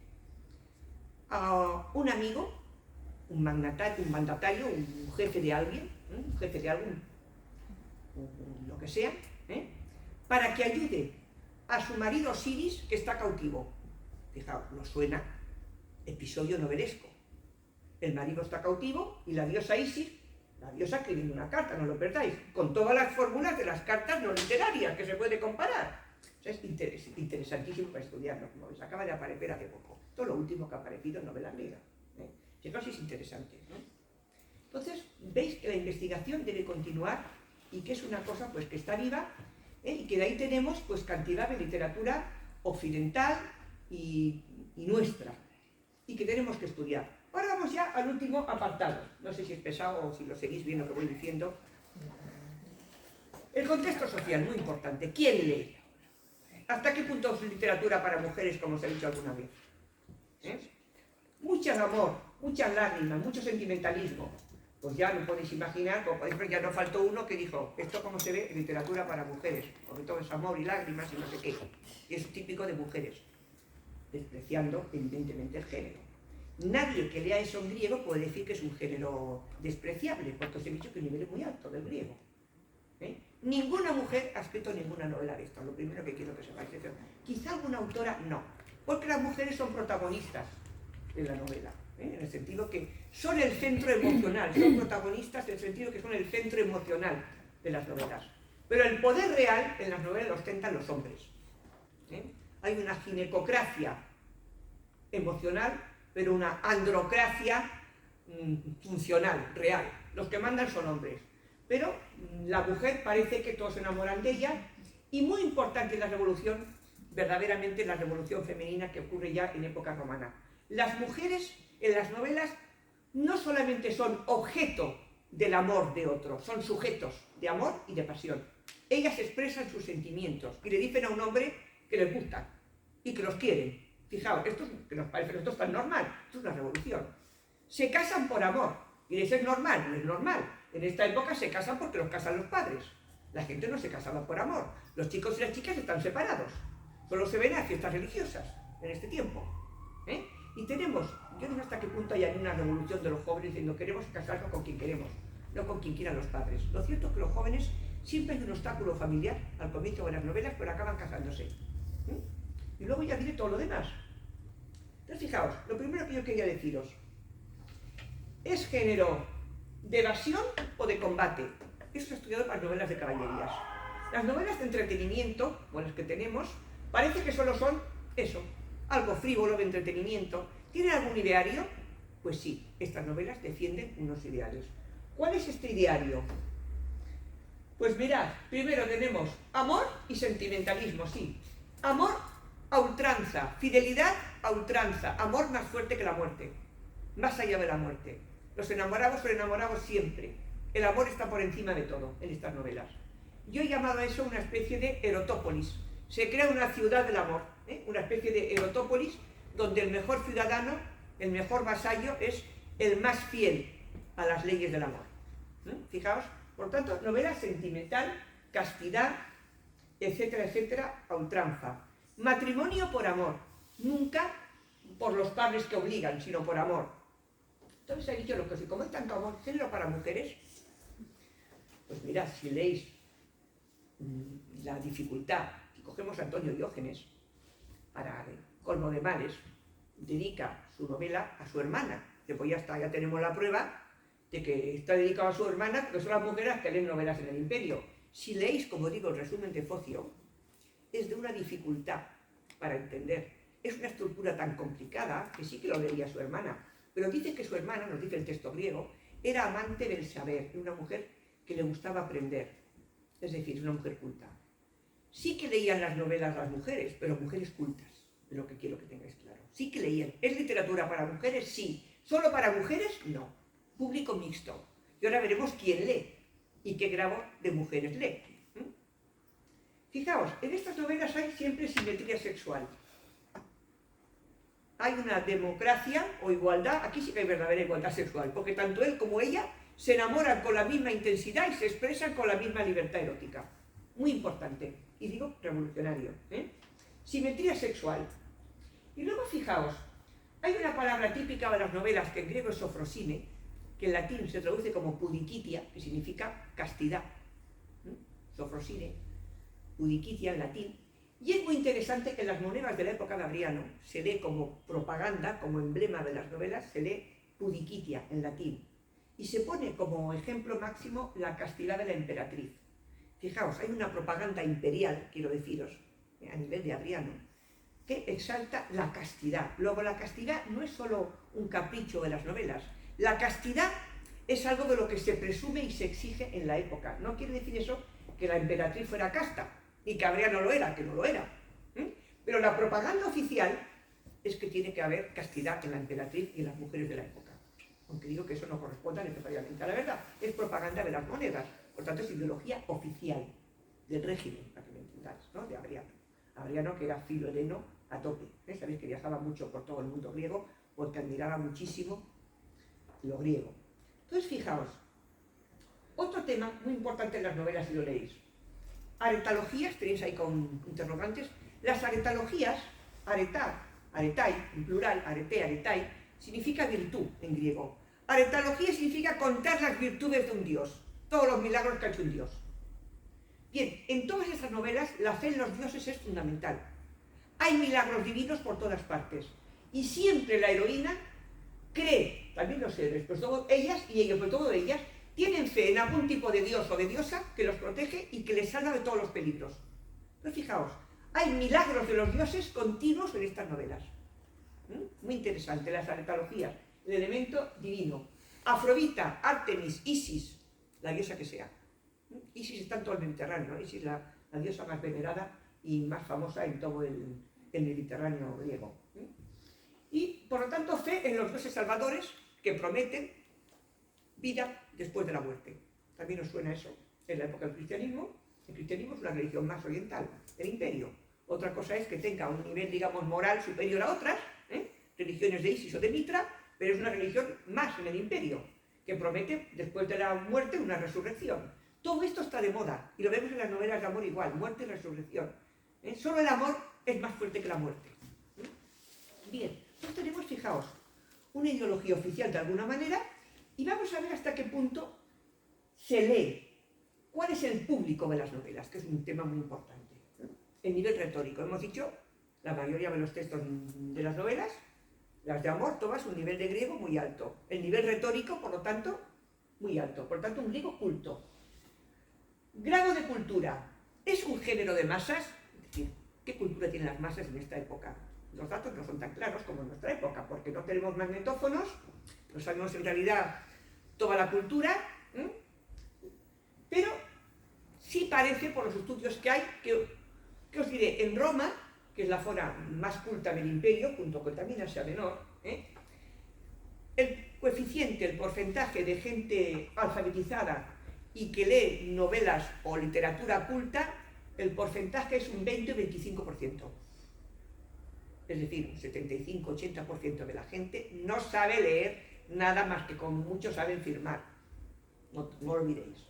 a un amigo, un mandatario, un jefe de alguien, un jefe de algún, lo que sea, para que ayude a su marido Osiris, que está cautivo. Fijaos, nos suena episodio novelesco. El marido está cautivo y la diosa Isis, la diosa escribiendo una carta, no lo perdáis, con todas las fórmulas de las cartas no literarias que se puede comparar. O sea, es interesantísimo para estudiarlo, como veis, acaba de aparecer hace poco. Esto es lo último que ha aparecido en novela griega. Fijaos si es interesante, ¿no? Entonces, veis que la investigación debe continuar y que es una cosa pues, que está viva, y que de ahí tenemos pues, cantidad de literatura occidental y nuestra, y que tenemos que estudiar. Ahora vamos ya al último apartado. No sé si es pesado o si lo seguís viendo lo que voy diciendo. El contexto social, muy importante. ¿Quién lee? ¿Hasta qué punto es literatura para mujeres, como os he dicho alguna vez? Mucho amor, muchas lágrimas, mucho sentimentalismo. Pues ya lo podéis imaginar, como podéis ver, ya no faltó uno que dijo, esto como se ve, literatura para mujeres, porque todo es amor y lágrimas y no sé qué. Y es típico de mujeres, despreciando evidentemente el género. Nadie que lea eso en griego puede decir que es un género despreciable, porque os he dicho que el nivel es muy alto del griego. Ninguna mujer ha escrito ninguna novela de esto, lo primero que quiero que sepáis. Quizá alguna autora no, porque las mujeres son protagonistas de la novela, en el sentido que son el centro emocional, son protagonistas en el sentido que son el centro emocional de las novelas. Pero el poder real en las novelas lo ostentan los hombres. Hay una ginecocracia emocional, pero una androcracia funcional, real. Los que mandan son hombres. Pero la mujer parece que todos se enamoran de ella, y muy importante en la revolución, verdaderamente la revolución femenina que ocurre ya en época romana. Las mujeres en las novelas no solamente son objeto del amor de otro, son sujetos de amor y de pasión. Ellas expresan sus sentimientos y le dicen a un hombre que les gustan y que los quieren. Fijaos, esto que nos parece esto es tan normal, esto es una revolución. Se casan por amor, y eso es normal, no es normal. En esta época se casan porque los casan los padres. La gente no se casaba por amor. Los chicos y las chicas están separados. Solo se ven a fiestas religiosas en este tiempo. Y tenemos, yo no sé hasta qué punto hay una revolución de los jóvenes diciendo queremos casarnos con quien queremos, no con quien quieran los padres. Lo cierto es que los jóvenes siempre hay un obstáculo familiar al comienzo de las novelas, pero acaban casándose. Y luego ya diré todo lo demás. Entonces fijaos, lo primero que yo quería deciros, ¿es género de evasión o de combate? Eso se ha estudiado para las novelas de caballerías. Las novelas de entretenimiento, bueno, las que tenemos, parece que solo son eso, algo frívolo de entretenimiento. ¿Tienen algún ideario? Pues sí, estas novelas defienden unos idearios. ¿Cuál es este ideario? Pues mirad, primero tenemos amor y sentimentalismo, sí. Amor a ultranza, fidelidad a ultranza, amor más fuerte que la muerte, más allá de la muerte. Los enamorados son enamorados siempre. El amor está por encima de todo en estas novelas. Yo he llamado a eso una especie de erotópolis. Se crea una ciudad del amor, una especie de erotópolis donde el mejor ciudadano, el mejor vasallo es el más fiel a las leyes del amor. Fijaos, por tanto, novela sentimental, castidad, etcétera, etcétera, a ultranza. Matrimonio por amor, nunca por los padres que obligan, sino por amor. Entonces he dicho lo que si como hay tanto amor, género para mujeres, pues mirad, si leéis la dificultad, si cogemos a Antonio Diógenes, para el colmo de males, dedica su novela a su hermana, que pues ya está, ya tenemos la prueba de que está dedicado a su hermana, que son las mujeres que leen novelas en el Imperio. Si leéis, como digo, el resumen de Focio, es de una dificultad para entender. Es una estructura tan complicada que sí que lo leía su hermana, pero dice que su hermana, nos dice el texto griego, era amante del saber, una mujer que le gustaba aprender, es decir, una mujer culta. Sí que leían las novelas las mujeres, pero mujeres cultas, de lo que quiero que tengáis claro. Sí que leían. ¿Es literatura para mujeres? Sí. ¿Solo para mujeres? No. Público mixto. Y ahora veremos quién lee y qué grado de mujeres lee. Fijaos, en estas novelas hay siempre simetría sexual. Hay una democracia o igualdad, aquí sí que hay verdadera igualdad sexual, porque tanto él como ella se enamoran con la misma intensidad y se expresan con la misma libertad erótica. Muy importante, y digo revolucionario. Simetría sexual. Y luego fijaos, hay una palabra típica de las novelas que en griego es sofrosine, que en latín se traduce como pudiquitia, que significa castidad. Sofrosine, pudiquitia en latín. Y es muy interesante que en las monedas de la época de Adriano se lee como propaganda, como emblema de las novelas, se lee pudiquitia en latín. Y se pone como ejemplo máximo la castidad de la emperatriz. Fijaos, hay una propaganda imperial, quiero deciros, a nivel de Adriano, que exalta la castidad. Luego, la castidad no es solo un capricho de las novelas. La castidad es algo de lo que se presume y se exige en la época. No quiere decir eso que la emperatriz fuera casta, y que Adriano lo era, que no lo era. Pero la propaganda oficial es que tiene que haber castidad en la emperatriz y en las mujeres de la época. Aunque digo que eso no corresponde necesariamente a la verdad. Es propaganda de las monedas, por tanto es ideología oficial. del régimen, para que me entendáis, ¿no? De Adriano. Adriano, que era filo-heleno a tope, ¿eh? Sabéis que viajaba mucho por todo el mundo griego porque admiraba muchísimo lo griego. Entonces, fijaos, otro tema muy importante en las novelas, si lo leéis, aretalogías, tenéis ahí con interrogantes. Las aretalogías, aretai, en plural, arete, aretai, significa virtud en griego. Aretalogía significa contar las virtudes de un dios, todos los milagros que ha hecho un dios. Bien, en todas estas novelas la fe en los dioses es fundamental. Hay milagros divinos por todas partes. Y siempre la heroína cree, también los héroes, pues todo ellas y ellos, pues todo ellas, tienen fe en algún tipo de dios o de diosa que los protege y que les salva de todos los peligros. Pero fijaos, hay milagros de los dioses continuos en estas novelas. Muy interesante, las aretalogías, el elemento divino. Afrodita, Artemis, Isis, la diosa que sea. Isis está en todo el Mediterráneo, Isis es la diosa más venerada y más famosa en todo el Mediterráneo griego. Y por lo tanto fe en los dioses salvadores que prometen vida después de la muerte. También os suena eso en la época del cristianismo. El cristianismo es una religión más oriental, el imperio. Otra cosa es que tenga un nivel, digamos, moral superior a otras, religiones de Isis o de Mitra, pero es una religión más en el imperio, que promete después de la muerte una resurrección. Todo esto está de moda, y lo vemos en las novelas de amor igual, muerte y resurrección. Solo el amor es más fuerte que la muerte. Bien, entonces tenemos, fijaos, una ideología oficial de alguna manera, y vamos a ver hasta qué punto se lee. ¿Cuál es el público de las novelas? Que es un tema muy importante. El nivel retórico. Hemos dicho, la mayoría de los textos de las novelas, las de amor, todas un nivel de griego muy alto. El nivel retórico, por lo tanto, muy alto. Por lo tanto, un griego culto. Grado de cultura. ¿Es un género de masas? Es decir, ¿qué cultura tienen las masas en esta época? Los datos no son tan claros como en nuestra época, porque no tenemos magnetófonos, no sabemos en realidad toda la cultura, pero sí parece, por los estudios que hay, que os diré, en Roma, que es la zona más culta del imperio, junto con también Asia Menor, el coeficiente, el porcentaje de gente alfabetizada y que lee novelas o literatura culta, el porcentaje es un 20-25%. Es decir, un 75-80% de la gente no sabe leer nada más que con mucho saben firmar. No lo olvidéis.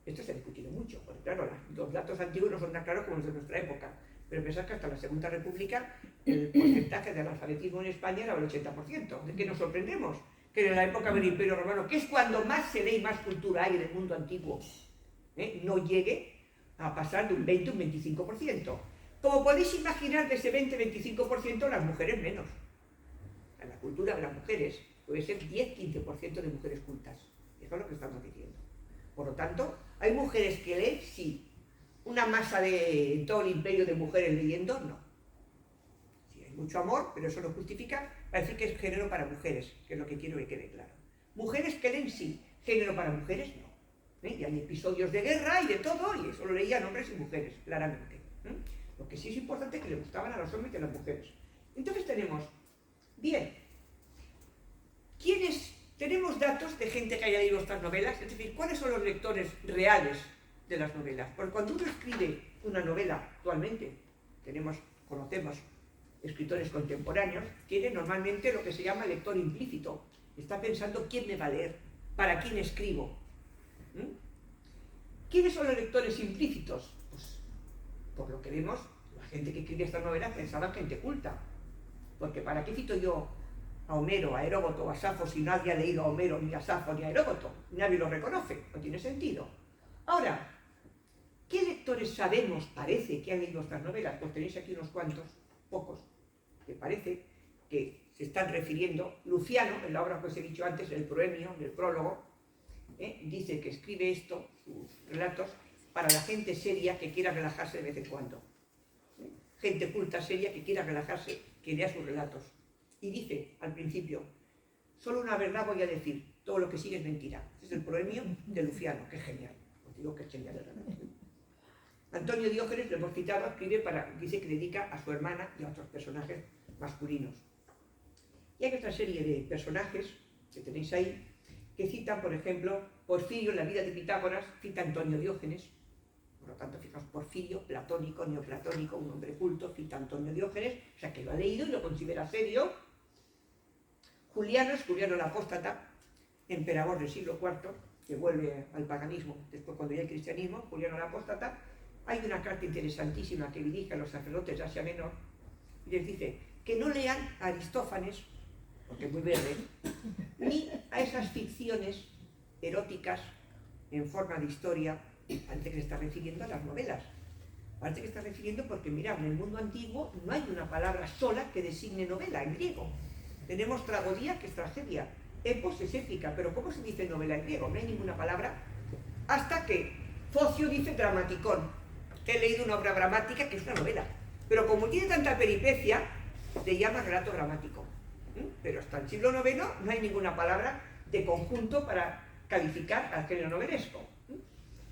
Esto se ha discutido mucho, porque claro, los datos antiguos no son tan claros como los de nuestra época. Pero pensad que hasta la Segunda República el porcentaje del alfabetismo en España era del 80%. ¿De qué nos sorprendemos? Que en la época del Imperio Romano, que es cuando más se lee y más cultura hay en el mundo antiguo, no llegue a pasar de un 20 o un 25%. Como podéis imaginar, de ese 20-25% las mujeres menos. En la cultura de las mujeres puede ser 10-15% de mujeres cultas. Eso es lo que estamos diciendo. Por lo tanto, hay mujeres que leen, sí. Una masa de todo el imperio de mujeres leyendo, no. Sí, hay mucho amor, pero eso no justifica para decir que es género para mujeres, que es lo que quiero que quede claro. Mujeres que leen, sí. Género para mujeres, no. Y hay episodios de guerra y de todo, y eso lo leían hombres y mujeres, claramente. Lo que sí es importante es que le gustaban a los hombres y a las mujeres. Entonces tenemos, bien, tenemos datos de gente que haya leído estas novelas, es decir, ¿cuáles son los lectores reales de las novelas? Porque cuando uno escribe una novela actualmente, conocemos escritores contemporáneos, tiene normalmente lo que se llama lector implícito. Está pensando quién me va a leer, para quién escribo. ¿Quiénes son los lectores implícitos? Pues, por lo que vemos, la gente que escribe estas novelas pensaba en gente culta. Porque ¿para qué cito yo a Homero, a Heródoto o a Safo si nadie ha leído a Homero, ni a Safo, ni a Heródoto? Nadie lo reconoce, no tiene sentido. Ahora, ¿qué lectores sabemos, parece, que han leído estas novelas? Pues tenéis aquí unos cuantos, pocos, que parece que se están refiriendo. Luciano, en la obra que os he dicho antes, el Proemio, en el prólogo, dice que escribe esto, sus relatos, para la gente seria que quiera relajarse de vez en cuando. Gente culta, seria, que quiera relajarse, que lea sus relatos. Y dice, al principio, solo una verdad voy a decir, todo lo que sigue es mentira. Este es el Proemio de Luciano, que es genial. Os digo que es genial el relato. Antonio Diógenes, lo hemos citado, dice que dedica a su hermana y a otros personajes masculinos. Y hay otra serie de personajes que tenéis ahí, que citan, por ejemplo, Porfirio en la vida de Pitágoras, cita a Antonio Diógenes, Por lo tanto, fijaos, Porfirio, platónico, neoplatónico, un hombre culto, cita Antonio Diógenes, o sea que lo ha leído y lo considera serio. Juliano es Juliano el Apóstata, emperador del siglo IV, que vuelve al paganismo después cuando ya hay cristianismo, Juliano el Apóstata. Hay una carta interesantísima que dirige a los sacerdotes de Asia Menor y les dice que no lean a Aristófanes, porque es muy verde, ni a esas ficciones eróticas en forma de historia. Parece que se está refiriendo a las novelas. Parece que se está refiriendo porque, mirad, en el mundo antiguo no hay una palabra sola que designe novela en griego. Tenemos tragodía, que es tragedia, epos es épica, pero ¿cómo se dice novela en griego? No hay ninguna palabra, hasta que Focio dice dramaticón. He leído una obra dramática que es una novela, pero como tiene tanta peripecia, se llama relato dramático. Pero hasta el siglo IX no hay ninguna palabra de conjunto para calificar al género novelesco.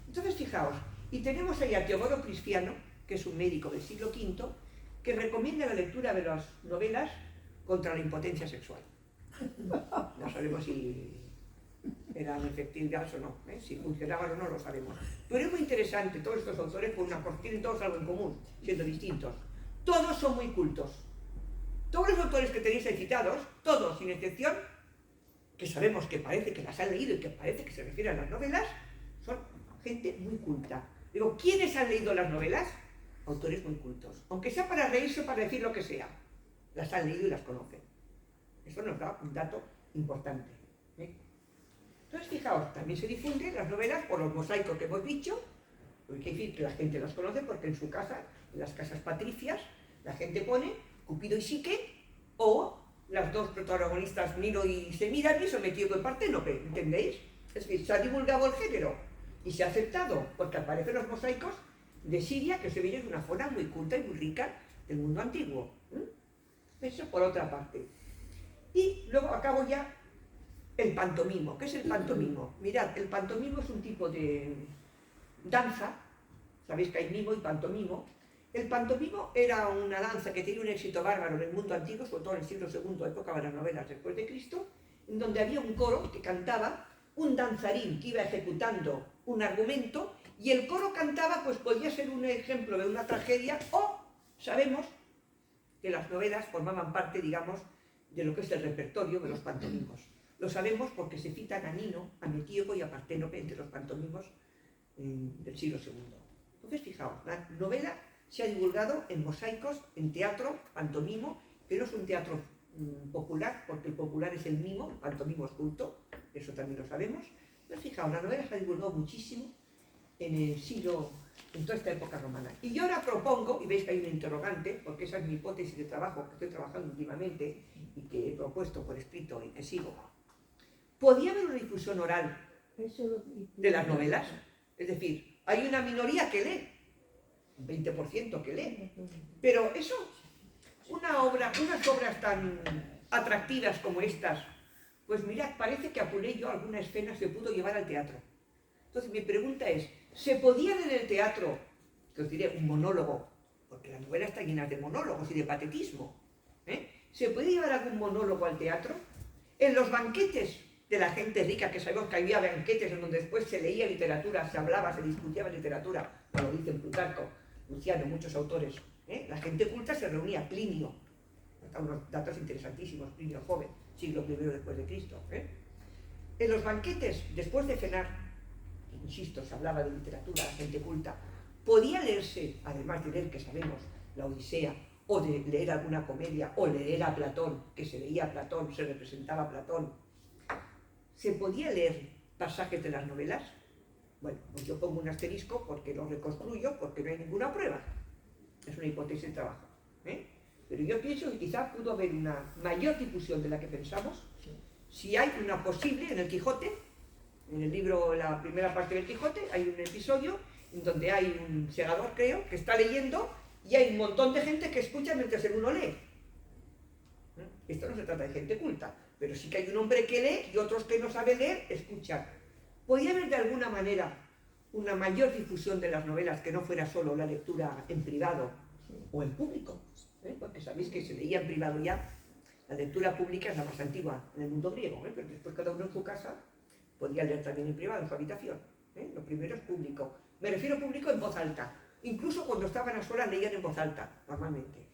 Entonces, fijaos, y tenemos ahí a Teodorio Cristiano, que es un médico del siglo V, que recomienda la lectura de las novelas contra la impotencia sexual. No sabemos si eran efectivas o no, si funcionaban o no lo sabemos. Pero es muy interesante, todos estos autores tienen todos algo en común, siendo distintos. Todos son muy cultos. Todos los autores que tenéis ahí citados, todos sin excepción, que sabemos que parece que las han leído y que parece que se refieren a las novelas, son gente muy culta. Digo, ¿quiénes han leído las novelas? Autores muy cultos. Aunque sea para reírse o para decir lo que sea, las han leído y las conocen. Eso nos da un dato importante. Entonces, fijaos, también se difunden las novelas por los mosaicos que hemos dicho, porque hay que decir que la gente las conoce porque en su casa, en las casas patricias, la gente pone Cupido y Psique, o las dos protagonistas Miro y Semíramis, sometido con Parténope, ¿entendéis? Es decir, se ha divulgado el género y se ha aceptado, porque aparecen los mosaicos de Siria, que se veía es una zona muy culta y muy rica del mundo antiguo. Eso por otra parte. Y luego acabo ya el pantomimo. ¿Qué es el pantomimo? Mirad, el pantomimo es un tipo de danza, sabéis que hay mimo y pantomimo. El pantomimo era una danza que tenía un éxito bárbaro en el mundo antiguo, sobre todo en el siglo II, época de las novelas después de Cristo, en donde había un coro que cantaba, un danzarín que iba ejecutando un argumento, y el coro cantaba, pues podía ser un ejemplo de una tragedia, o sabemos que las novelas formaban parte, digamos, de lo que es el repertorio de los pantomimos. Lo sabemos porque se citan a Nino, a Metíoco y a Parténope entre los pantomimos del siglo II. Entonces, fijaos, la novela se ha divulgado en mosaicos, en teatro, pantomimo, que no es un teatro popular, porque el popular es el mimo, el pantomimo es culto, eso también lo sabemos. Pero fijaos, la novela se ha divulgado muchísimo en el siglo, en toda esta época romana. Y yo ahora propongo, y veis que hay un interrogante, porque esa es mi hipótesis de trabajo que estoy trabajando últimamente y que he propuesto por escrito y que sigo. ¿Podría haber una difusión oral de las novelas? Es decir, hay una minoría que lee, un 20% que lee, pero eso, unas obras tan atractivas como estas, pues mirad, parece que Apuleyo alguna escena se pudo llevar al teatro. Entonces mi pregunta es, ¿se podía leer en el teatro, que os diré, un monólogo? Porque la novela está llena de monólogos y de patetismo. ¿Se puede llevar algún monólogo al teatro? En los banquetes de la gente rica, que sabemos que había banquetes en donde después se leía literatura, se hablaba, se discutía literatura, como dicen Plutarco, Luciano, muchos autores. La gente culta se reunía, Plinio, unos datos interesantísimos, Plinio joven, siglo I después de Cristo. En los banquetes, después de cenar, insisto, se hablaba de literatura, la gente culta, podía leerse, además de leer, que sabemos, la Odisea, o de leer alguna comedia, o leer a Platón, que se leía a Platón, se representaba a Platón. ¿Se podía leer pasajes de las novelas? Bueno, pues yo pongo un asterisco porque lo reconstruyo, porque no hay ninguna prueba. Es una hipótesis de trabajo. Pero yo pienso que quizá pudo haber una mayor difusión de la que pensamos, si hay una posible, en el Quijote, en el libro, la primera parte del Quijote, hay un episodio en donde hay un segador, creo, que está leyendo y hay un montón de gente que escucha mientras el uno lee. Esto no se trata de gente culta, pero sí que hay un hombre que lee y otros que no saben leer, escuchan. ¿Podría haber de alguna manera una mayor difusión de las novelas que no fuera solo la lectura en privado o en público? Porque sabéis que se leía en privado ya. La lectura pública es la más antigua en el mundo griego, pero después cada uno en su casa podía leer también en privado, en su habitación. Lo primero es público. Me refiero público en voz alta. Incluso cuando estaban a solas leían en voz alta, normalmente.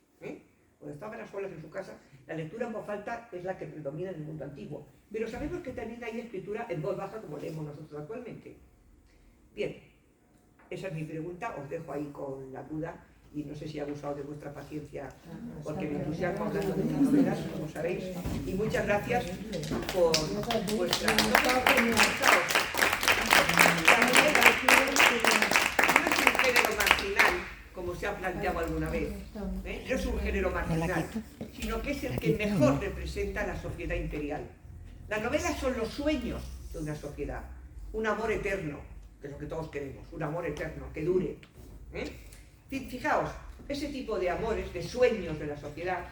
Cuando estaban a solas en su casa, la lectura en voz alta es la que predomina en el mundo antiguo. Pero sabemos que también hay escritura en voz baja como leemos nosotros actualmente. Bien, esa es mi pregunta, os dejo ahí con la duda y no sé si he abusado de vuestra paciencia porque me entusiasmo hablando de mis novelas, como sabéis, y muchas gracias por vuestra... No es un género marginal, como se ha planteado alguna vez, no es un género marginal, sino que es el que mejor representa la sociedad imperial. Las novelas son los sueños de una sociedad, un amor eterno, que es lo que todos queremos, un amor eterno, que dure. Fijaos, ese tipo de amores, de sueños de la sociedad,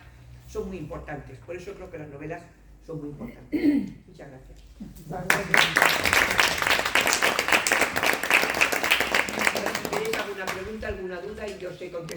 son muy importantes. Por eso creo que las novelas son muy importantes. Muchas gracias. Si tenéis alguna pregunta, alguna duda, y yo sé contestar.